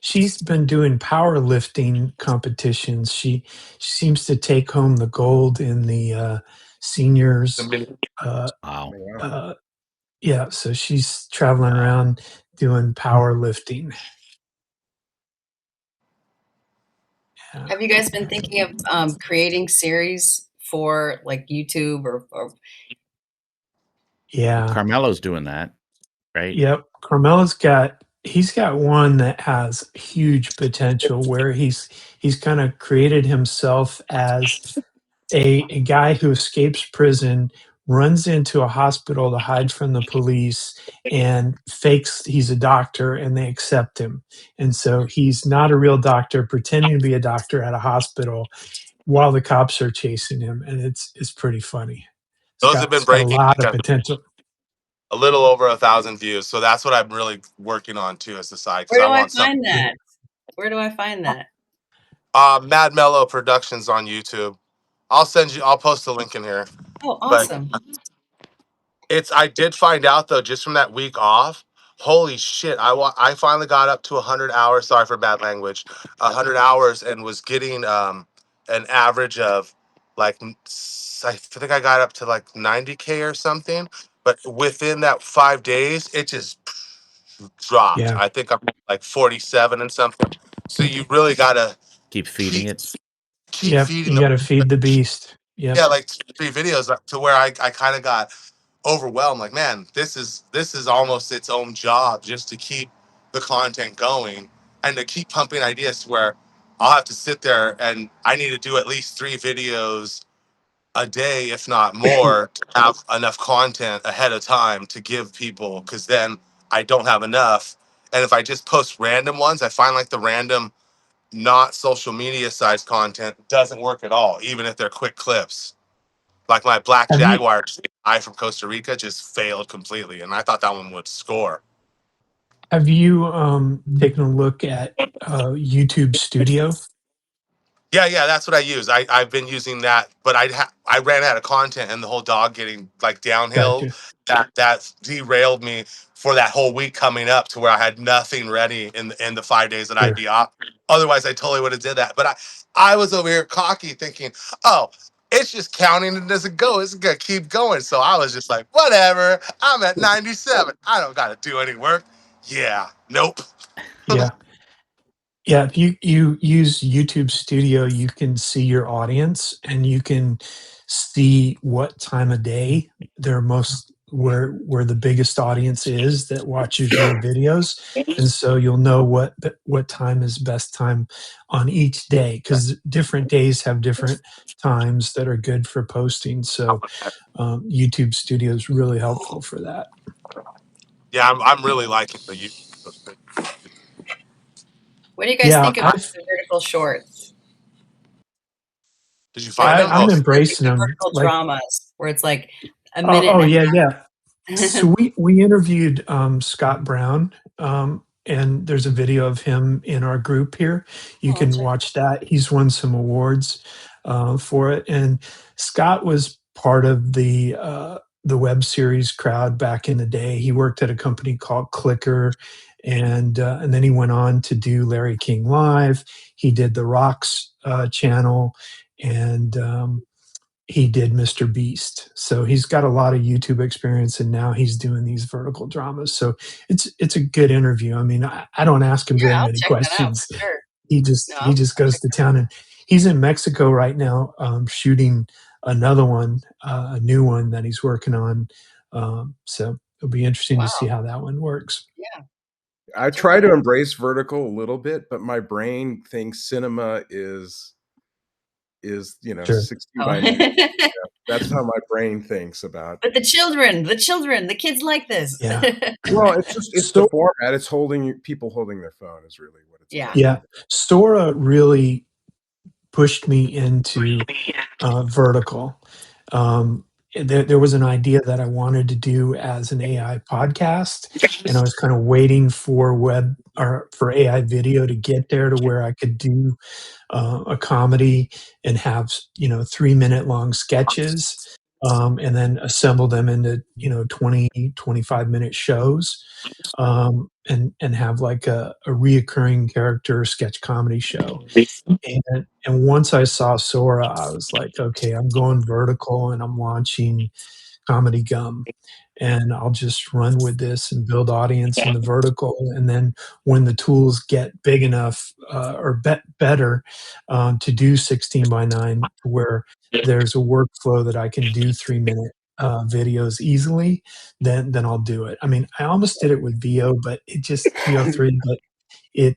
Speaker 1: She's been doing powerlifting competitions. She seems to take home the gold in the
Speaker 2: The
Speaker 1: seniors.
Speaker 2: mini-
Speaker 1: Uh,
Speaker 3: Wow.
Speaker 6: Oh, wow.
Speaker 1: yeah, so she's traveling
Speaker 3: Wow.
Speaker 1: around doing powerlifting. Yeah.
Speaker 4: Have you guys been thinking of creating series for like YouTube or
Speaker 1: Yeah.
Speaker 3: Carmelo's doing that, right?
Speaker 1: Yep. He's got one that has huge potential where he's kind of created himself as a guy who escapes prison, runs into a hospital to hide from the police, and fakes he's a doctor, and they accept him. And so he's not a real doctor, pretending to be a doctor at a hospital while the cops are chasing him, and it's pretty funny.
Speaker 2: Those have
Speaker 1: It's
Speaker 2: been
Speaker 1: got a
Speaker 2: breaking
Speaker 1: lot
Speaker 2: like
Speaker 1: of potential.
Speaker 2: a little over 1,000 views. So that's what I'm really working on too as the side because
Speaker 4: where
Speaker 2: I
Speaker 4: do I
Speaker 2: want
Speaker 4: find
Speaker 2: something.
Speaker 4: that? Where do I find that?
Speaker 2: Mad Mellow Productions on YouTube. I'll send you. I'll post a link in here.
Speaker 4: Oh,
Speaker 2: But
Speaker 4: awesome.
Speaker 2: I did find out though, just from that week off. Holy shit! I finally got up to 100 hours. Sorry for bad language. 100 hours and was getting an average of like I think I got up to like 90K or something. But within that 5 days, it just dropped.
Speaker 1: Yeah.
Speaker 2: I think I'm like 47 and something. So you really gotta
Speaker 3: Keep feeding
Speaker 2: keep
Speaker 3: it.
Speaker 2: keep
Speaker 1: Yep.
Speaker 2: feeding
Speaker 1: You
Speaker 2: the
Speaker 1: got to feed the beast. Yep.
Speaker 2: yeah, like 3 videos to where I kind of got overwhelmed. Like, man, this is almost its own job just to keep the content going and to keep pumping ideas to where I'll have to sit there and I need to do at least 3 videos a day, if not more, to have enough content ahead of time to give people because then I don't have enough. And if I just post random ones, I find like the random not social media size content doesn't work at all, even if they're quick clips. Like my black
Speaker 1: Have you
Speaker 2: Jaguar I from Costa Rica just failed completely, and I thought that one would score.
Speaker 1: have you taken a look at YouTube Studio?
Speaker 2: Yeah, that's what I use. I've been using that, but I ran out of content, and the whole dog getting like downhill
Speaker 1: Gotcha.
Speaker 2: that derailed me for that whole week coming up to where I had nothing ready in the 5 days that I'd
Speaker 1: Sure.
Speaker 2: be off. Otherwise, I totally would have did that. But I was over here cocky thinking, oh, it's just counting it as it goes. It's gonna keep going. So I was just like, whatever. I'm at 97. I don't gotta do any work. Yeah, nope.
Speaker 1: Yeah. Yeah, if you use YouTube Studio, you can see your audience and you can see what time of day they're most where the biggest audience is that watches your videos, and so you'll know what time is best time on each day because different days have different times that are good for posting. So YouTube Studio is really helpful for that.
Speaker 2: Yeah, I'm really liking the YouTube.
Speaker 4: What do you guys
Speaker 1: Yeah,
Speaker 4: think about the vertical shorts?
Speaker 2: Did you find
Speaker 4: Like
Speaker 2: them?
Speaker 1: I'm
Speaker 2: Oh,
Speaker 1: embracing
Speaker 4: the
Speaker 1: them.
Speaker 4: vertical
Speaker 1: Like,
Speaker 4: dramas where it's like a
Speaker 1: oh,
Speaker 4: minute
Speaker 1: oh
Speaker 4: and
Speaker 1: yeah, yeah.
Speaker 4: a half.
Speaker 1: So we interviewed Scott Brown, and there's a video of him in our group here. You
Speaker 4: Oh, I'll
Speaker 1: can
Speaker 4: check.
Speaker 1: watch that. He's won some awards for it, and Scott was part of the web series crowd back in the day. He worked at a company called Clicker, and then he went on to do Larry King Live. He did the Rocks channel, and he did Mr. Beast. So he's got a lot of YouTube experience and now he's doing these vertical dramas. So it's a good interview. I mean, I don't ask him
Speaker 4: Yeah,
Speaker 1: very
Speaker 4: I'll
Speaker 1: many
Speaker 4: check that out
Speaker 1: questions.
Speaker 4: for sure.
Speaker 1: He just
Speaker 4: No,
Speaker 1: he just
Speaker 4: I'll
Speaker 1: goes
Speaker 4: check
Speaker 1: to
Speaker 4: that
Speaker 1: town and he's in Mexico right now shooting another one, a new one that he's working on. So it'll be
Speaker 4: out.
Speaker 1: interesting to see
Speaker 4: Wow.
Speaker 1: how that one works.
Speaker 4: Yeah.
Speaker 6: I try to embrace vertical a little bit, but my brain thinks cinema is
Speaker 1: Sure.
Speaker 6: 16 by 9.
Speaker 4: Oh.
Speaker 6: That's how my brain thinks about.
Speaker 4: But the kids like this.
Speaker 1: Yeah.
Speaker 6: Well, it's the
Speaker 1: So
Speaker 6: format. It's people holding their phone is really what it's
Speaker 4: Yeah.
Speaker 6: about.
Speaker 1: yeah, Sora really pushed me into vertical. There was an idea that I wanted to do as an AI podcast, and I was kind of waiting for web or for AI video to get there to where I could do a comedy and have 3-minute long sketches, and then assemble them into 20-25 minute shows, and have like a reoccurring character sketch comedy show. And once I saw Sora, I was like, okay, I'm going vertical and I'm launching Comedy Gum. And I'll just run with this and build audience in the vertical. And then when the tools get big enough or better to do 16 by 9, where there's a workflow that I can do 3-minute videos easily, then I'll do it. I mean, I almost did it with VO, but it just VO3, but it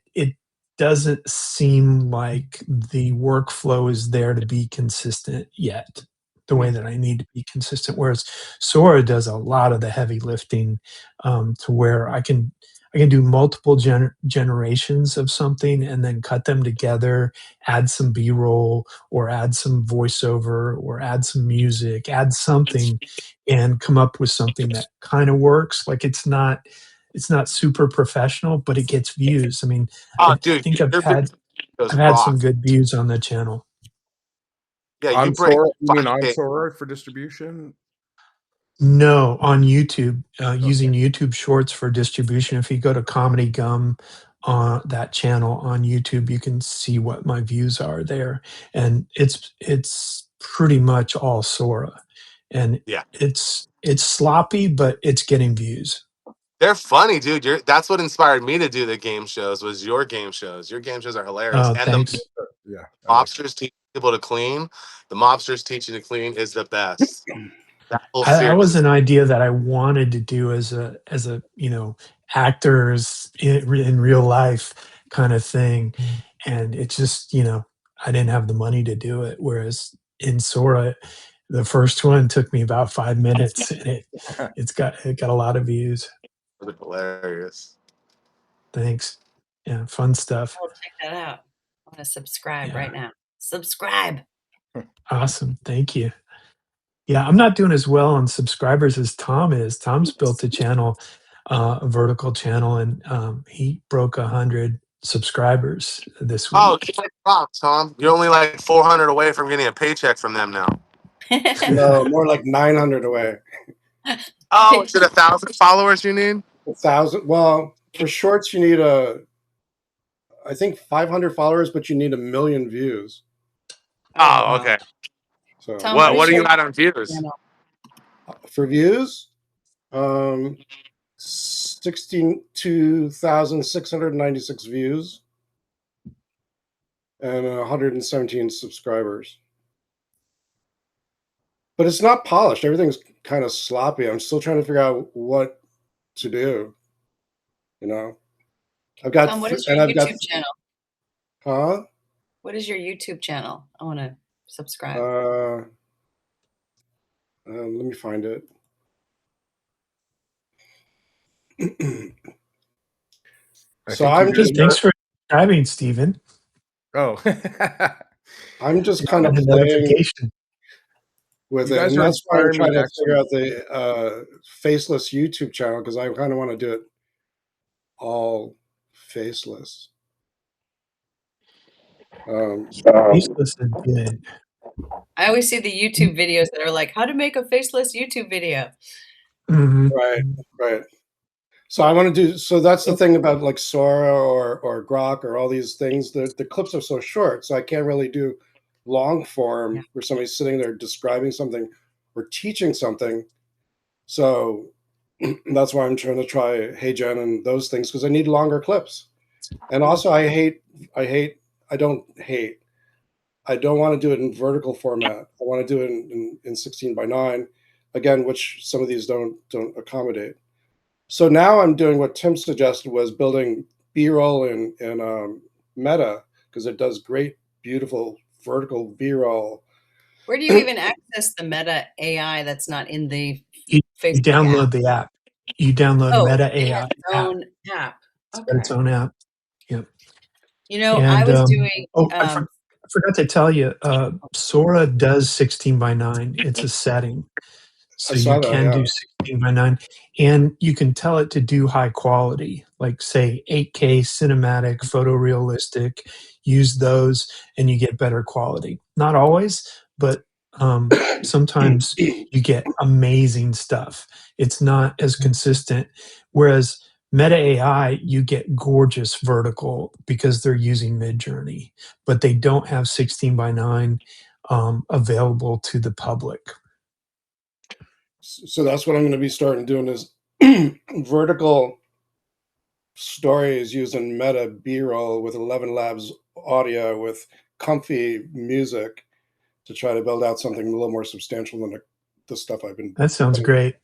Speaker 1: doesn't seem like the workflow is there to be consistent yet, the way that I need to be consistent. Whereas Sora does a lot of the heavy lifting, to where I can do multiple generations of something and then cut them together, add some B-roll or add some voiceover or add some music, add something, and come up with something that kind of works. Like it's not super professional, but it gets views. I mean,
Speaker 2: Oh,
Speaker 1: I
Speaker 2: dude,
Speaker 1: think I've
Speaker 2: your
Speaker 1: had
Speaker 2: videos
Speaker 1: I've had some
Speaker 2: rock.
Speaker 1: good views on the channel.
Speaker 2: Yeah, you
Speaker 6: On
Speaker 2: break
Speaker 6: Sora, you mean on
Speaker 2: 5K.
Speaker 6: Sora for distribution?
Speaker 1: No, on YouTube,
Speaker 6: Okay.
Speaker 1: using YouTube Shorts for distribution. If you go to Comedy Gum, that channel on YouTube, you can see what my views are there, and it's pretty much all Sora, and
Speaker 2: Yeah,
Speaker 1: it's sloppy, but it's getting views.
Speaker 2: they're funny, dude. That's what inspired me to do the game shows. Was your game shows? Your game shows are hilarious, and the
Speaker 1: Thanks.
Speaker 6: Yeah, I like
Speaker 2: mobsters teach people to clean. The mobsters teaching to clean is the best. That whole
Speaker 1: That
Speaker 2: series
Speaker 1: was
Speaker 2: is.
Speaker 1: an idea that I wanted to do as a actors in real life kind of thing, and it just I didn't have the money to do it. Whereas in Sora, the first one took me about 5 minutes, and
Speaker 6: it.
Speaker 1: it got a lot of views.
Speaker 2: Hilarious.
Speaker 1: Thanks. Yeah, fun stuff.
Speaker 4: I'll check that out. I'm gonna subscribe
Speaker 1: Yeah,
Speaker 4: right now. Subscribe.
Speaker 1: awesome. Thank you. Yeah, I'm not doing as well on subscribers as Tom is. Tom's built a channel, a vertical channel, and he broke 100 subscribers this
Speaker 2: Oh,
Speaker 1: week.
Speaker 2: wow, Tom, you're only like 400 away from getting a paycheck from them now.
Speaker 8: No, more like 900 away.
Speaker 2: Oh, is it 1,000 followers you need?
Speaker 8: 1,000. Well, for shorts, you need I think 500 followers, but you need 1 million views.
Speaker 4: Oh
Speaker 2: Oh,
Speaker 4: wow.
Speaker 2: okay.
Speaker 8: So
Speaker 4: Tom, what
Speaker 2: What
Speaker 4: is
Speaker 2: are
Speaker 4: your
Speaker 2: you at on views?
Speaker 4: channel?
Speaker 8: for views, 62,696 views and 117 subscribers. But it's not polished. Everything's kind of sloppy. I'm still trying to figure out what to do. You know, I've got
Speaker 4: Tom, what is
Speaker 8: and
Speaker 4: your
Speaker 8: I've got
Speaker 4: YouTube channel?
Speaker 8: huh?
Speaker 4: What is your YouTube channel? I want to subscribe.
Speaker 8: Let me find it.
Speaker 6: I
Speaker 8: So
Speaker 6: think you
Speaker 8: I'm
Speaker 6: guys
Speaker 8: just
Speaker 1: Hey, thanks for subscribing, Stephen.
Speaker 6: Oh.
Speaker 8: I'm just
Speaker 1: I
Speaker 8: kind of
Speaker 1: got a
Speaker 8: playing
Speaker 1: notification.
Speaker 8: with
Speaker 6: You
Speaker 8: it,
Speaker 6: guys
Speaker 8: and
Speaker 6: are
Speaker 8: that's why I'm
Speaker 6: inspiring me
Speaker 8: trying
Speaker 6: to
Speaker 8: to figure
Speaker 6: actually
Speaker 8: out the faceless YouTube channel because I kind of want to do it all faceless.
Speaker 1: Faceless is good.
Speaker 4: I always see the YouTube videos that are like how to make a faceless YouTube video.
Speaker 1: Mhm.
Speaker 8: Right, right. So I want to do. So that's the thing about like Sora or Grock or all these things. The clips are so short, so I can't really do long
Speaker 4: Yeah.
Speaker 8: form where somebody's sitting there describing something or teaching something. So that's why I'm trying to try Hey Jen and those things because I need longer clips. And also, I don't hate. I don't want to do it in vertical format. I want to do it in 16 by 9, again, which some of these don't accommodate. So now I'm doing what Tim suggested, was building B-roll in Meta, because it does great, beautiful vertical B-roll.
Speaker 4: Where do you even access the Meta AI that's not in the
Speaker 1: You
Speaker 4: Facebook app?
Speaker 1: download the app. You download
Speaker 4: Oh,
Speaker 1: Meta
Speaker 4: it has
Speaker 1: AI
Speaker 4: its
Speaker 1: app.
Speaker 4: own app.
Speaker 1: It's got its
Speaker 4: Okay.
Speaker 1: own app. Yep.
Speaker 4: You know, I
Speaker 1: And
Speaker 4: was doing,
Speaker 1: oh, I forgot to tell you, Sora does 16 by 9. It's a setting.
Speaker 8: I
Speaker 1: So you
Speaker 8: saw that,
Speaker 1: can
Speaker 8: yeah.
Speaker 1: do 16 by 9, and you can tell it to do high quality, like say 8K cinematic, photorealistic, use those and you get better quality. Not always, but sometimes you get amazing stuff. It's not as consistent. Whereas Meta AI, you get gorgeous vertical because they're using Midjourney, but they don't have 16 by 9 available to the public.
Speaker 8: So that's what I'm going to be starting doing is vertical stories using Meta B-roll with 11 Labs audio with comfy music to try to build out something a little more substantial than the stuff I've been
Speaker 1: That sounds
Speaker 8: putting.
Speaker 1: great.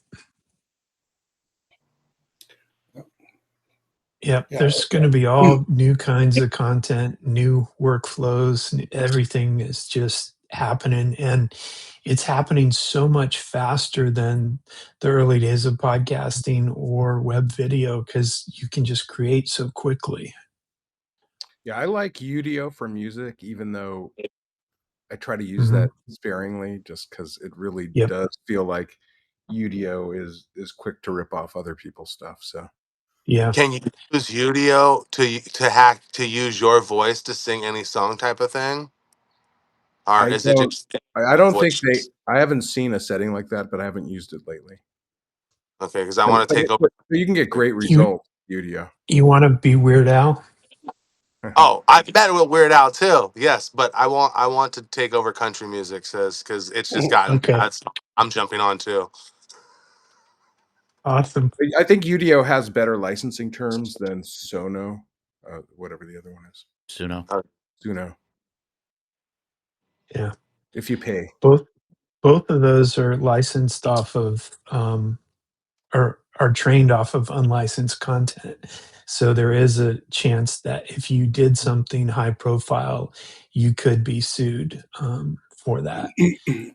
Speaker 1: Yep,
Speaker 8: Yeah.
Speaker 1: there's gonna be all new kinds of content, new workflows, everything is just happening, and it's happening so much faster than the early days of podcasting or web video because you can just create so quickly.
Speaker 6: Yeah, I like Udio for music, even though I try to use
Speaker 1: Mhm.
Speaker 6: that sparingly, just because it really
Speaker 1: Yep,
Speaker 6: does feel like Udio is quick to rip off other people's stuff. So
Speaker 1: yeah.
Speaker 2: Can you use Udio to hack to use your voice to sing any song type of thing, or
Speaker 6: I
Speaker 2: is it
Speaker 6: don't
Speaker 2: just
Speaker 6: I don't think
Speaker 2: voice?
Speaker 6: I haven't seen a setting like that, but I haven't used it lately.
Speaker 2: Okay, because I
Speaker 6: But,
Speaker 2: want to
Speaker 6: but,
Speaker 2: take
Speaker 6: it,
Speaker 2: over.
Speaker 6: but you can get great
Speaker 1: You
Speaker 6: results, Udio.
Speaker 1: you wanna be Weird Al?
Speaker 2: Oh, I bet it will Weird Al too. Yes, but I want to take over country music, says because it's just gotten
Speaker 1: Okay,
Speaker 2: bad. So I'm jumping on too.
Speaker 1: awesome.
Speaker 6: I think Udio has better licensing terms than Sono, whatever the other one is.
Speaker 3: Suno.
Speaker 6: Suno,
Speaker 1: Yeah,
Speaker 6: if you pay.
Speaker 1: both both of those are licensed off of, are trained off of unlicensed content. So there is a chance that if you did something high profile, you could be sued for that.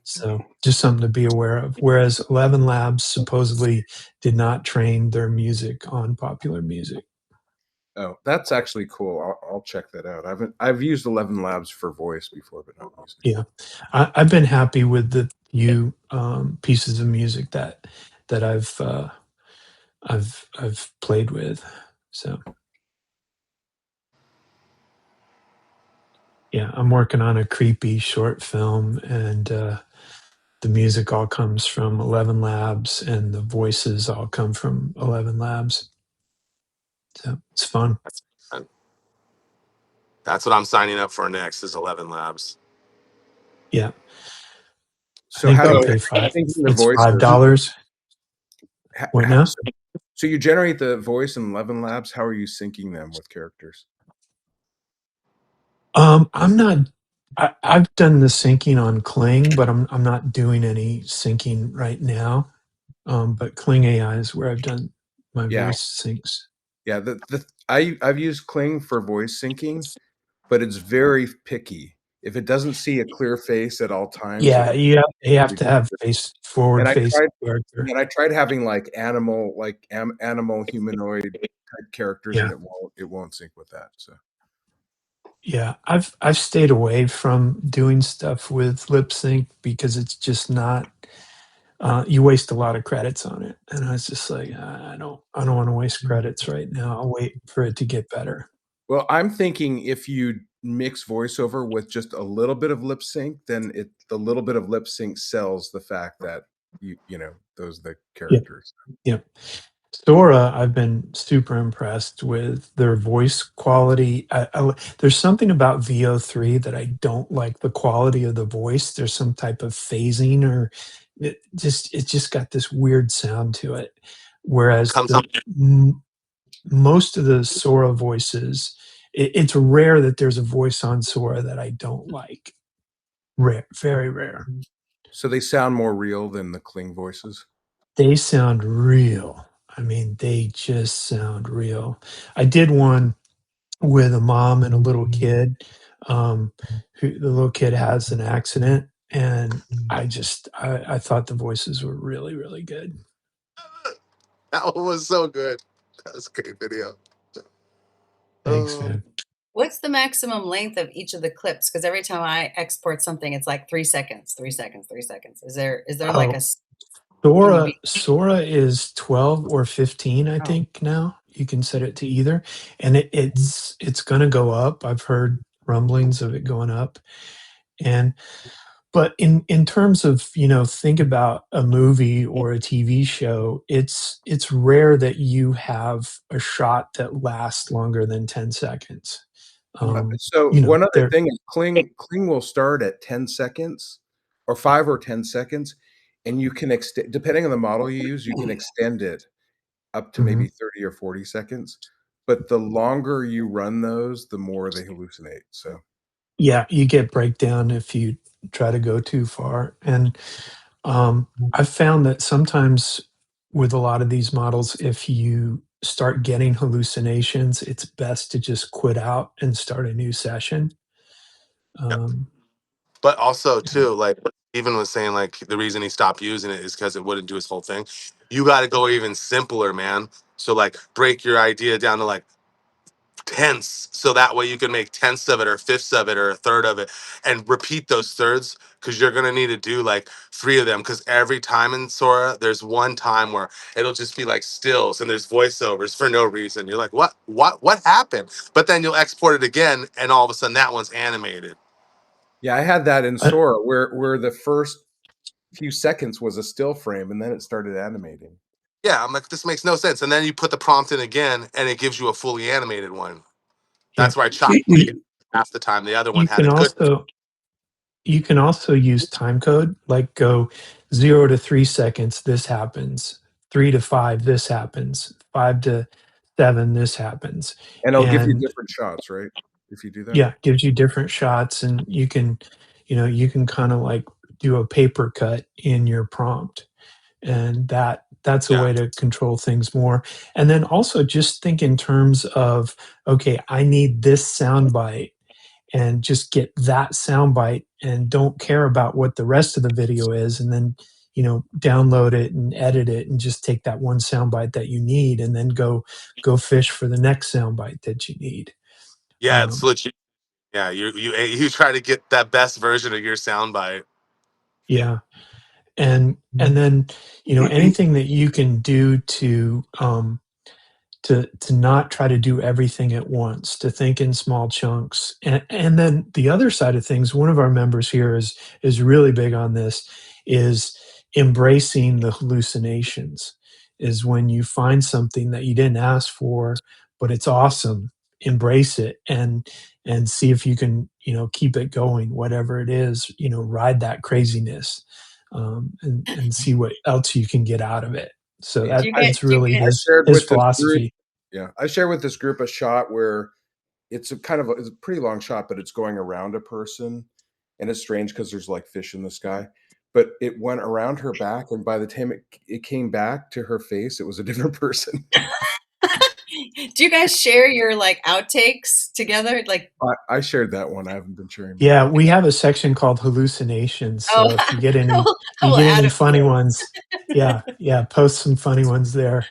Speaker 1: So just something to be aware of. Whereas 11 Labs supposedly did not train their music on popular music.
Speaker 6: Oh, that's actually cool. I'll check that out. I've used 11 Labs for voice before, but not music.
Speaker 1: Yeah, I've been happy with the few pieces of music that I've played with. So yeah, I'm working on a creepy short film, and the music all comes from 11 Labs, and the voices all come from 11 Labs. So it's fun.
Speaker 2: That's what I'm signing up for next is 11 Labs.
Speaker 1: Yeah, I
Speaker 6: So
Speaker 1: think
Speaker 6: how do
Speaker 1: they
Speaker 8: So
Speaker 6: you
Speaker 1: pay
Speaker 6: sync the
Speaker 1: it's
Speaker 6: voices?
Speaker 1: $5. What now?
Speaker 6: So you generate the voice in 11 Labs. How are you syncing them with characters?
Speaker 1: I'm not. I've done the syncing on Kling, but I'm not doing any syncing right now. But Kling AI is where I've done my
Speaker 6: Yeah,
Speaker 1: voice syncs.
Speaker 6: yeah. I've used Kling for voice syncing, but it's very picky. If it doesn't see a clear face at all times,
Speaker 1: Yeah, you have
Speaker 6: it
Speaker 1: to have face forward
Speaker 6: and I
Speaker 1: facing
Speaker 6: tried
Speaker 1: character.
Speaker 6: and I tried having like animal humanoid type characters, and
Speaker 1: Yeah.
Speaker 6: it won't sync with that. So
Speaker 1: Yeah, I've stayed away from doing stuff with lip sync because it's just not. You waste a lot of credits on it, and I was just like, I don't want to waste credits right now. I'll wait for it to get better.
Speaker 6: well, I'm thinking if you mix voiceover with just a little bit of lip sync, then the little bit of lip sync sells the fact that those are the
Speaker 1: Yeah,
Speaker 6: characters.
Speaker 1: yeah. Sora, I've been super impressed with their voice quality. There's something about VO3 that I don't like the quality of the voice. There's some type of phasing, or it just got this weird sound to it. Whereas
Speaker 2: Comes up.
Speaker 1: most of the Sora voices, it's rare that there's a voice on Sora that I don't like. Rare, very rare.
Speaker 6: So they sound more real than the Kling voices.
Speaker 1: They sound real. I mean, they just sound real. I did one with a mom and a little kid, um, who the little kid has an accident, and I thought the voices were really, really good.
Speaker 2: That one was so good. That was a great video.
Speaker 1: Thanks,
Speaker 2: Oh.
Speaker 1: man.
Speaker 4: What's the maximum length of each of the clips? Because every time I export something, it's like 3 seconds, 3 seconds, 3 seconds. Is there like
Speaker 1: Oh,
Speaker 4: can you be?
Speaker 1: Sora is 12 or 15, I
Speaker 4: Oh,
Speaker 1: think now. You can set it to either, and it's gonna go up. I've heard rumblings of it going up, and but in terms of, think about a movie or a TV show, it's rare that you have a shot that lasts longer than 10 seconds.
Speaker 6: So one other
Speaker 1: There
Speaker 6: thing is Kling will start at 10 seconds or 5 or 10 seconds, and you can extend depending on the model you use, you can extend it up to maybe
Speaker 1: Mhm.
Speaker 6: 30 or 40 seconds. But the longer you run those, the more they hallucinate. So
Speaker 1: Yeah, you get breakdown if you try to go too far, and, I've found that sometimes with a lot of these models, if you start getting hallucinations, it's best to just quit out and start a new session.
Speaker 2: Yep.
Speaker 1: Um,
Speaker 2: But also
Speaker 1: yeah.
Speaker 2: too, like even was saying, like the reason he stopped using it is because it wouldn't do his whole thing. You got to go even simpler, man. So like break your idea down to like tenths, so that way you can make tenths of it or fifths of it or a third of it, and repeat those thirds because you're gonna need to do like three of them. Because every time in Sora, there's one time where it'll just be like stills and there's voiceovers for no reason. You're like, what happened? But then you'll export it again, and all of a sudden that one's animated.
Speaker 6: yeah, I had that in
Speaker 1: Uh,
Speaker 6: Sora where the first few seconds was a still frame and then it started animating.
Speaker 2: Yeah, I'm like, this makes no sense. And then you put the prompt in again, and it gives you a fully animated one.
Speaker 1: yeah.
Speaker 2: That's where I chopped
Speaker 1: You
Speaker 2: half the time. The other one
Speaker 1: you
Speaker 2: had
Speaker 1: can
Speaker 2: a good.
Speaker 1: also you can also use time code, like go 0 to 3 seconds, this happens, 3 to 5, this happens, 5 to 7, this happens,
Speaker 6: And it'll give you
Speaker 1: and
Speaker 6: different shots, right? If you do that.
Speaker 1: yeah, gives you different shots, and you can kinda, like, do a paper cut in your prompt, and that's a
Speaker 2: Yeah.
Speaker 1: way to control things more, and then also just think in terms of, "Okay, I need this soundbite," and just get that soundbite and don't care about what the rest of the video is, and then, download it and edit it and just take that one soundbite that you need and then go fish for the next soundbite that you need.
Speaker 2: Yeah, it's
Speaker 1: Um,
Speaker 2: legit. Yeah, you try to get that best version of your soundbite.
Speaker 1: yeah. And then, anything that you can do to not try to do everything at once, to think in small chunks. And then the other side of things, one of our members here is really big on this, is embracing the hallucinations. Is when you find something that you didn't ask for, but it's awesome, embrace it and see if you can, keep it going, whatever it is, ride that craziness, and see what else you can get out of it. So
Speaker 4: Do you
Speaker 1: that's
Speaker 4: do you
Speaker 1: really
Speaker 4: get?
Speaker 6: I shared
Speaker 1: his
Speaker 6: with this group
Speaker 1: philosophy.
Speaker 6: yeah, I shared with this group a shot where it's a pretty long shot, but it's going around a person, and it's strange because there's, like, fish in the sky, but it went around her back, and by the time it came back to her face, it was a different person.
Speaker 4: Do you guys share your like outtakes together? Like,
Speaker 6: I shared that one, I haven't been sharing more.
Speaker 1: Yeah, we have a section called hallucinations,
Speaker 4: oh,
Speaker 1: so if you get any
Speaker 4: I
Speaker 1: you
Speaker 4: will
Speaker 1: get
Speaker 4: add
Speaker 1: any
Speaker 4: them to
Speaker 1: funny
Speaker 4: it.
Speaker 1: ones, yeah, post some funny ones there.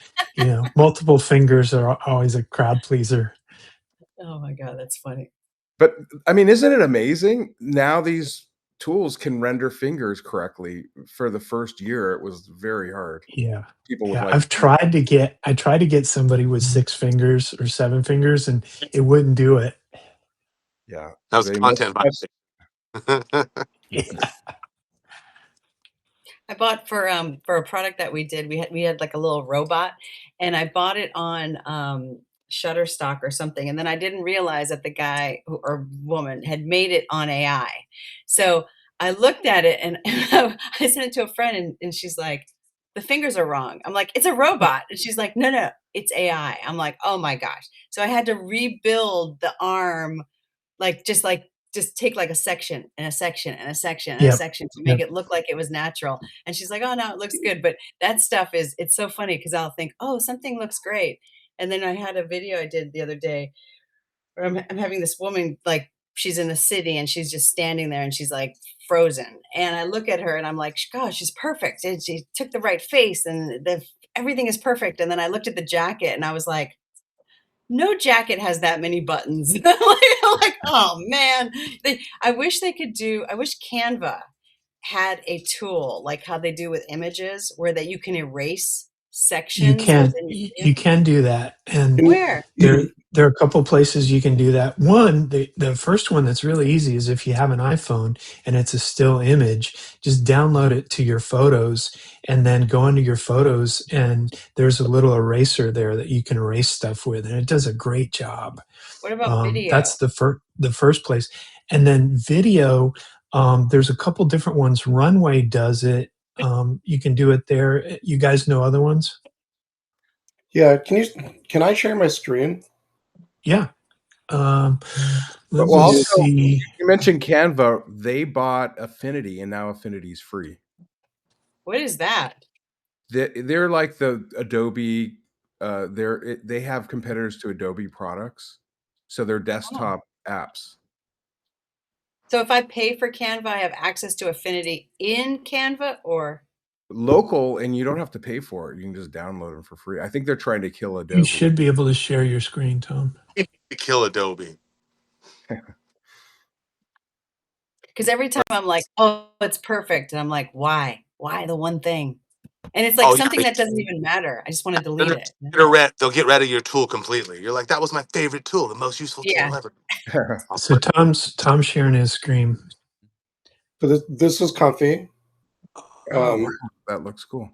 Speaker 1: Multiple fingers are always a crowd pleaser.
Speaker 4: Oh my god, that's funny.
Speaker 6: But, I mean, isn't it amazing? Now these tools can render fingers correctly. For the first year, it was very hard.
Speaker 1: Yeah.
Speaker 6: People with,
Speaker 1: Yeah,
Speaker 6: like
Speaker 1: I tried to get somebody with 6 fingers or 7 fingers, and it wouldn't do it.
Speaker 6: yeah,
Speaker 2: That was
Speaker 6: they
Speaker 2: content
Speaker 6: must
Speaker 2: violation.
Speaker 1: Yeah.
Speaker 4: I bought for a product that we did, we had like a little robot, and I bought it on Shutterstock or something, and then I didn't realize that the guy or woman had made it on AI. So I looked at it and I sent it to a friend, and she's like, "The fingers are wrong." I'm like, "It's a robot," and she's like, "No, no, it's AI." I'm like, "Oh my gosh!" So I had to rebuild the arm, like just like just take like a section and a section and a section and a
Speaker 1: Yep.
Speaker 4: section to make it look like it was natural. And she's like, oh no, it looks good. But that stuff it's so funny because I'll think, oh, something looks great. And then I had a video I did the other day where I'm having this woman, like, she's in the city and she's just standing there and she's like frozen. And I look at her and I'm like, gosh, she's perfect. And she took the right face and everything is perfect. And then I looked at the jacket and I was like, no jacket has that many buttons. Like, oh man. I wish Canva had a tool like how they do with images where that you can erase sections within your video.
Speaker 1: You can do that, and
Speaker 4: Where?
Speaker 1: there are a couple places you can do that. One, the first one that's really easy is if you have an iPhone and it's a still image, just download it to your photos and then go into your photos and there's a little eraser there that you can erase stuff with, and it does a great job.
Speaker 4: What about video?
Speaker 1: That's the first place. And then video, there's a couple different ones. Runway does it. You can do it there. You guys know other ones?
Speaker 8: Yeah, can I share my screen?
Speaker 1: Yeah. Let
Speaker 6: Well,
Speaker 1: me
Speaker 6: also,
Speaker 1: see.
Speaker 6: you mentioned Canva. They bought Affinity, and now Affinity's free.
Speaker 4: What is that?
Speaker 6: They're like the Adobe. They have competitors to Adobe products, so they're desktop apps.
Speaker 4: So if I pay for Canva, I have access to Affinity in Canva, or
Speaker 6: Local, and you don't have to pay for it. You can just download them for free. I think they're trying to kill Adobe.
Speaker 1: You should be able to share your screen, Tom.
Speaker 2: Kill Adobe.
Speaker 4: because every time I'm like, oh, it's perfect, and I'm like, why the one thing? And it's like
Speaker 2: Oh,
Speaker 4: something
Speaker 2: yeah.
Speaker 4: that doesn't even matter. I just want to delete it.
Speaker 2: They'll get rid of your tool completely. You're like, that was my favorite tool, the most useful
Speaker 4: Yeah.
Speaker 2: tool ever.
Speaker 1: So Tom's sharing his screen.
Speaker 8: So this is comfy.
Speaker 6: Wow, that looks cool.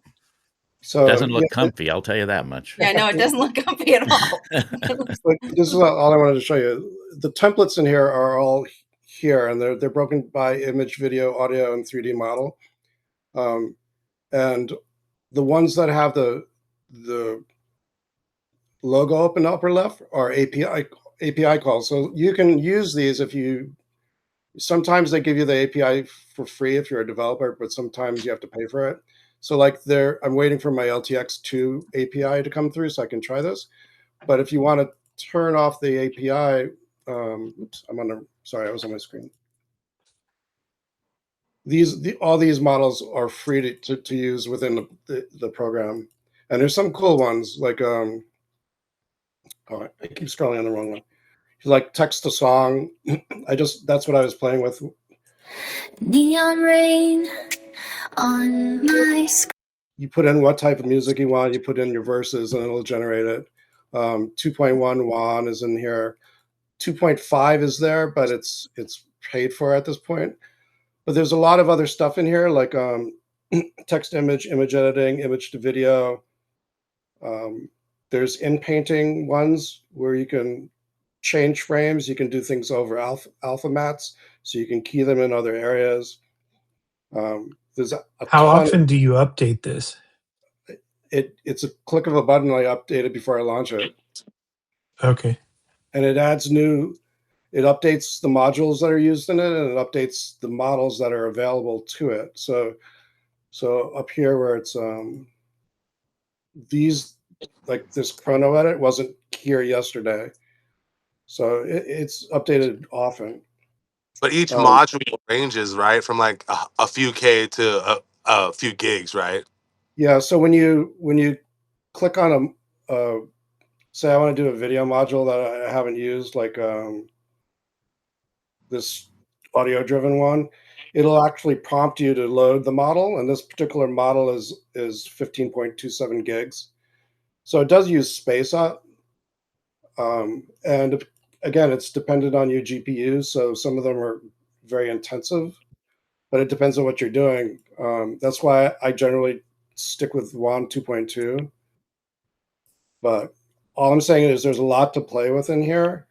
Speaker 8: So
Speaker 3: Doesn't look comfy, I'll tell you that much.
Speaker 4: Yeah, no, it doesn't look comfy at all.
Speaker 8: But this is all I wanted to show you. The templates in here are all here, and they're broken by image, video, audio, and 3D model. And the ones that have the logo up in the upper left are API calls. So you can use these if you. Sometimes they give you the API for free if you're a developer, but sometimes you have to pay for it. So like I'm waiting for my LTX2 API to come through so I can try this. But if you want to turn off the API, oops, sorry, I was on my screen. All these models are free to use within the program. And there's some cool ones like, oh, I keep scrolling on the wrong one. Like text to song. That's what I was playing with. Neon rain on my screen. You put in what type of music you want, you put in your verses and it'll generate it. 2.1 WAN is in here. 2.5 is there, but it's paid for at this point. But there's a lot of other stuff in here like text image editing, image to video. There's in-painting ones where you can change frames. You can do things over alpha mats, so you can key them in other areas. There's
Speaker 1: How often do you update this?
Speaker 8: It's a click of a button. I update it before I launch it. Okay. And it adds it updates the modules that are used in it, and it updates the models that are available to it. So up here where it's these, like this chrono edit wasn't here yesterday. So it's updated often.
Speaker 2: But each module ranges, right, from like a few K to a few gigs, right?
Speaker 8: Yeah. So when you click on say I want to do a video module that I haven't used, like this audio-driven one, it'll actually prompt you to load the model, and this particular model is 15.27 gigs. So it does use space up. And again, it's dependent on your GPUs, so some of them are very intensive, but it depends on what you're doing. That's why I generally stick with WAN 2.2. But all I'm saying is there's a lot to play with in here,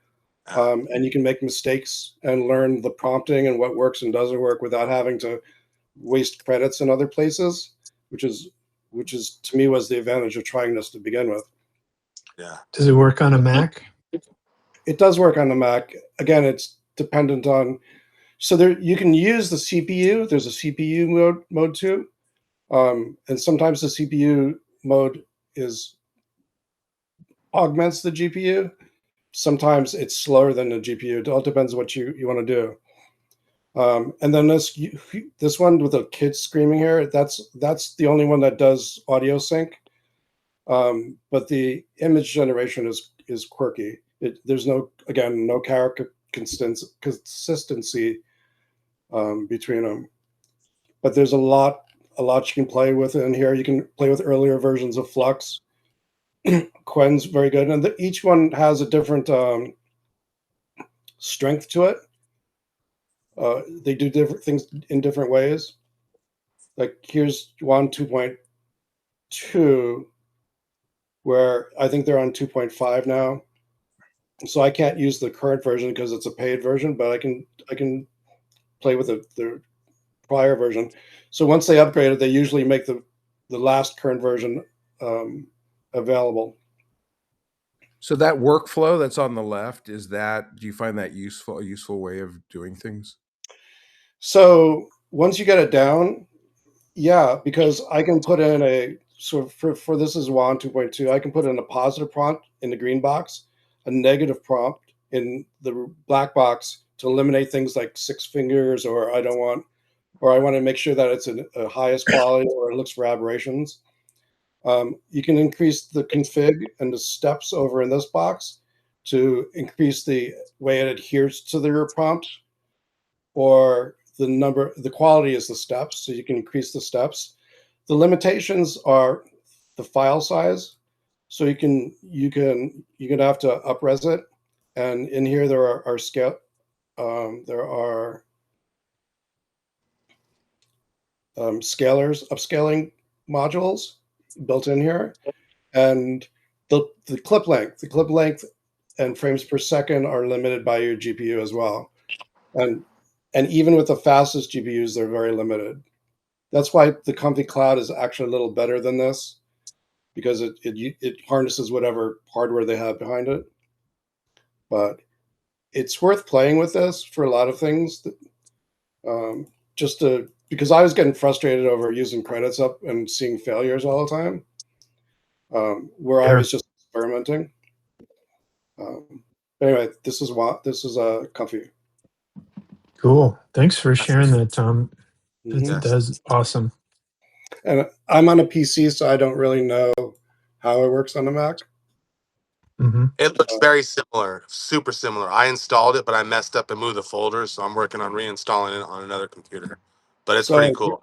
Speaker 8: and you can make mistakes and learn the prompting and what works and doesn't work without having to waste credits in other places, which is to me was the advantage of trying this to begin with.
Speaker 2: Yeah.
Speaker 1: Does it work on a Mac?
Speaker 8: It does work on the Mac. Again, it's dependent on So there, you can use the CPU. There's a CPU mode too, and sometimes the CPU mode is augments the GPU. Sometimes it's slower than the GPU. It all depends what you want to do. And then this one with the kids screaming here, that's the only one that does audio sync. But the image generation is quirky. There's no character consistency between them. But there's a lot you can play with in here. You can play with earlier versions of Flux. Quen's very good, and each one has a different strength to it. They do different things in different ways. Like here's one 2.2, where I think they're on 2.5 now. So I can't use the current version because it's a paid version, but I can play with the prior version. So once they upgrade it, they usually make the last current version available.
Speaker 6: So that workflow that's on the left, do you find that a useful way of doing things?
Speaker 8: So once you get it down, yeah, because I can put in for this is WAN 2.2, I can put in a positive prompt in the green box, a negative prompt in the black box to eliminate things like 6 fingers, or I want to make sure that it's a highest quality or it looks for aberrations. You can increase the config and the steps over in this box to increase the way it adheres to your prompt, or the quality is the steps, so you can increase the steps. The limitations are the file size, so you can have to upres it, and in here there are upscaling modules built in here, and the clip length and frames per second are limited by your GPU as well, and even with the fastest GPUs, they're very limited. That's why the Comfy Cloud is actually a little better than this, because it harnesses whatever hardware they have behind it. But it's worth playing with this for a lot of things. Because I was getting frustrated over using credits up and seeing failures all the time, where I
Speaker 1: Sure.
Speaker 8: was just experimenting. Anyway, this is Comfy.
Speaker 1: Cool. Thanks for sharing that, Tom.
Speaker 8: Mhm.
Speaker 1: That's awesome.
Speaker 8: And I'm on a PC, so I don't really know how it works on the Mac.
Speaker 1: Hmm.
Speaker 2: It looks very similar, super similar. I installed it, but I messed up and moved the folders, so I'm working on reinstalling it on another computer. But it's pretty
Speaker 8: So
Speaker 2: cool.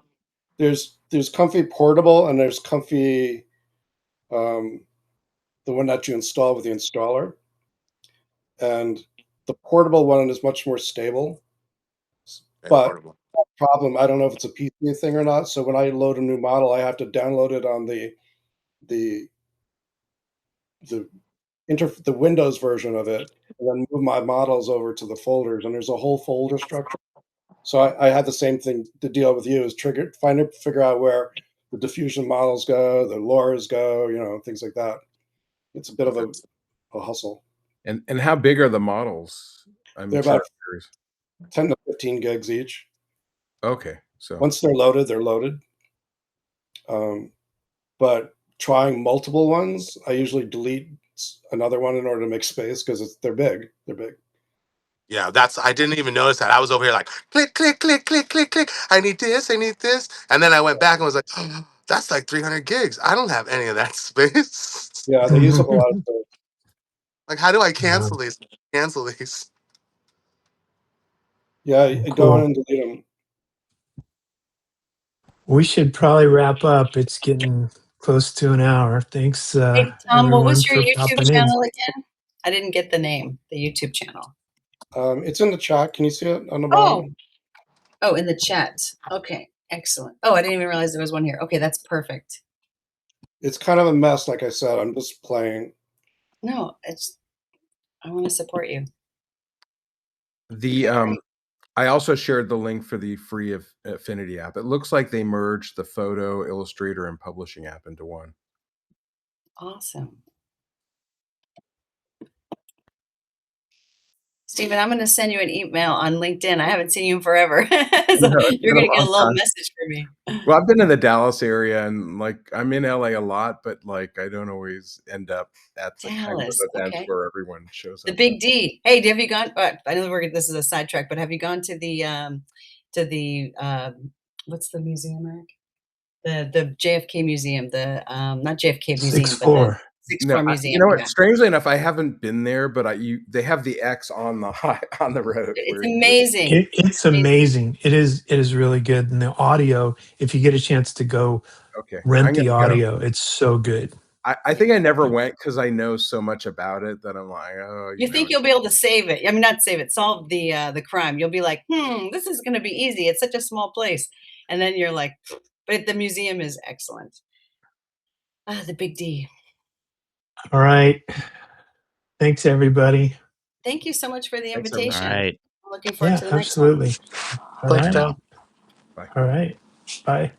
Speaker 8: there's Comfy Portable, and there's Comfy, the one that you install with the installer. And the portable one is much more stable.
Speaker 2: Okay,
Speaker 8: But
Speaker 2: portable.
Speaker 8: problem, I don't know if it's a PC thing or not. So when I load a new model, I have to download it on the the Windows version of it, and then move my models over to the folders. And there's a whole folder structure. So I had the same thing to deal with you, is figure out where the diffusion models go, the LoRa's go, things like that. It's a bit of a hustle.
Speaker 6: And how big are the models? I'm
Speaker 8: They're
Speaker 6: sort
Speaker 8: about
Speaker 6: of curious.
Speaker 8: 10 to 15 gigs each.
Speaker 6: Okay, so
Speaker 8: Once they're loaded, they're loaded. But trying multiple ones, I usually delete another one in order to make space, because they're big. They're big.
Speaker 2: Yeah, I didn't even notice that. I was over here like click, click, click, click, click, click. I need this, I need this. And then I went back and was like, oh, that's like 300 gigs. I don't have any of that space.
Speaker 8: Yeah, they use up a lot of space.
Speaker 2: Like, how do I
Speaker 1: Yeah.
Speaker 2: cancel these? Cancel these.
Speaker 8: Yeah, go in
Speaker 1: Cool.
Speaker 8: and delete them.
Speaker 1: We should probably wrap up. It's getting close to an hour. Thanks,
Speaker 4: Hey, Tom, what
Speaker 1: everyone,
Speaker 4: was your
Speaker 1: for
Speaker 4: YouTube
Speaker 1: popping in.
Speaker 4: channel again? I didn't get the name, the YouTube channel.
Speaker 8: It's in the chat. Can you see it on the
Speaker 4: Oh,
Speaker 8: bottom?
Speaker 4: in the chat. Okay, excellent. Oh, I didn't even realize there was one here. Okay, that's perfect.
Speaker 8: It's kind of a mess, like I said. I'm just playing.
Speaker 4: No, I want to support you.
Speaker 6: the I also shared the link for the free Affinity app. It looks like they merged the photo, Illustrator, and publishing app into one.
Speaker 4: Awesome. Stephen, I'm going to send you an email on LinkedIn. I haven't seen you in forever. So
Speaker 6: It's
Speaker 4: you're
Speaker 6: been a
Speaker 4: going to get
Speaker 6: long
Speaker 4: a little
Speaker 6: time.
Speaker 4: message from me.
Speaker 6: Well, I've been in the Dallas area, and like I'm in LA a lot, but like I don't always end up at the kind of
Speaker 4: Dallas.
Speaker 6: events
Speaker 4: Okay.
Speaker 6: where everyone shows
Speaker 4: The
Speaker 6: up.
Speaker 4: Big D. Hey, have you gone? I know this is a sidetrack, but have you gone to the what's the museum, Eric? The JFK Museum, the not JFK
Speaker 1: Sixth
Speaker 4: Museum, but the
Speaker 1: floor.
Speaker 4: Sixth
Speaker 6: No,
Speaker 4: Floor
Speaker 6: you
Speaker 4: Museum.
Speaker 6: know what?
Speaker 4: Yeah.
Speaker 6: Strangely enough, I haven't been there, but they have the X on the on the Reddit
Speaker 4: It's
Speaker 6: where
Speaker 4: amazing.
Speaker 1: It's amazing. It is really good. And the audio, if you get a chance to go
Speaker 6: okay,
Speaker 1: rent
Speaker 6: I'm
Speaker 1: the
Speaker 6: gonna go.
Speaker 1: audio, it's so good.
Speaker 6: I think I never went because I know so much about it that I'm like, oh,
Speaker 4: You think you'll be able to save it? I mean, not save it, solve the crime. You'll be like, this is going to be easy. It's such a small place, and then you're like, but the museum is excellent. Ah, the Big D.
Speaker 1: All right. Thanks, everybody.
Speaker 4: Thank you so much for the
Speaker 6: Thanks, everyone.
Speaker 3: All
Speaker 4: invitation.
Speaker 3: right.
Speaker 4: I'm looking forward
Speaker 1: Yeah,
Speaker 4: to the next one.
Speaker 1: absolutely. All
Speaker 7: Thanks,
Speaker 1: right.
Speaker 7: Tim.
Speaker 6: Bye.
Speaker 1: All right. Bye.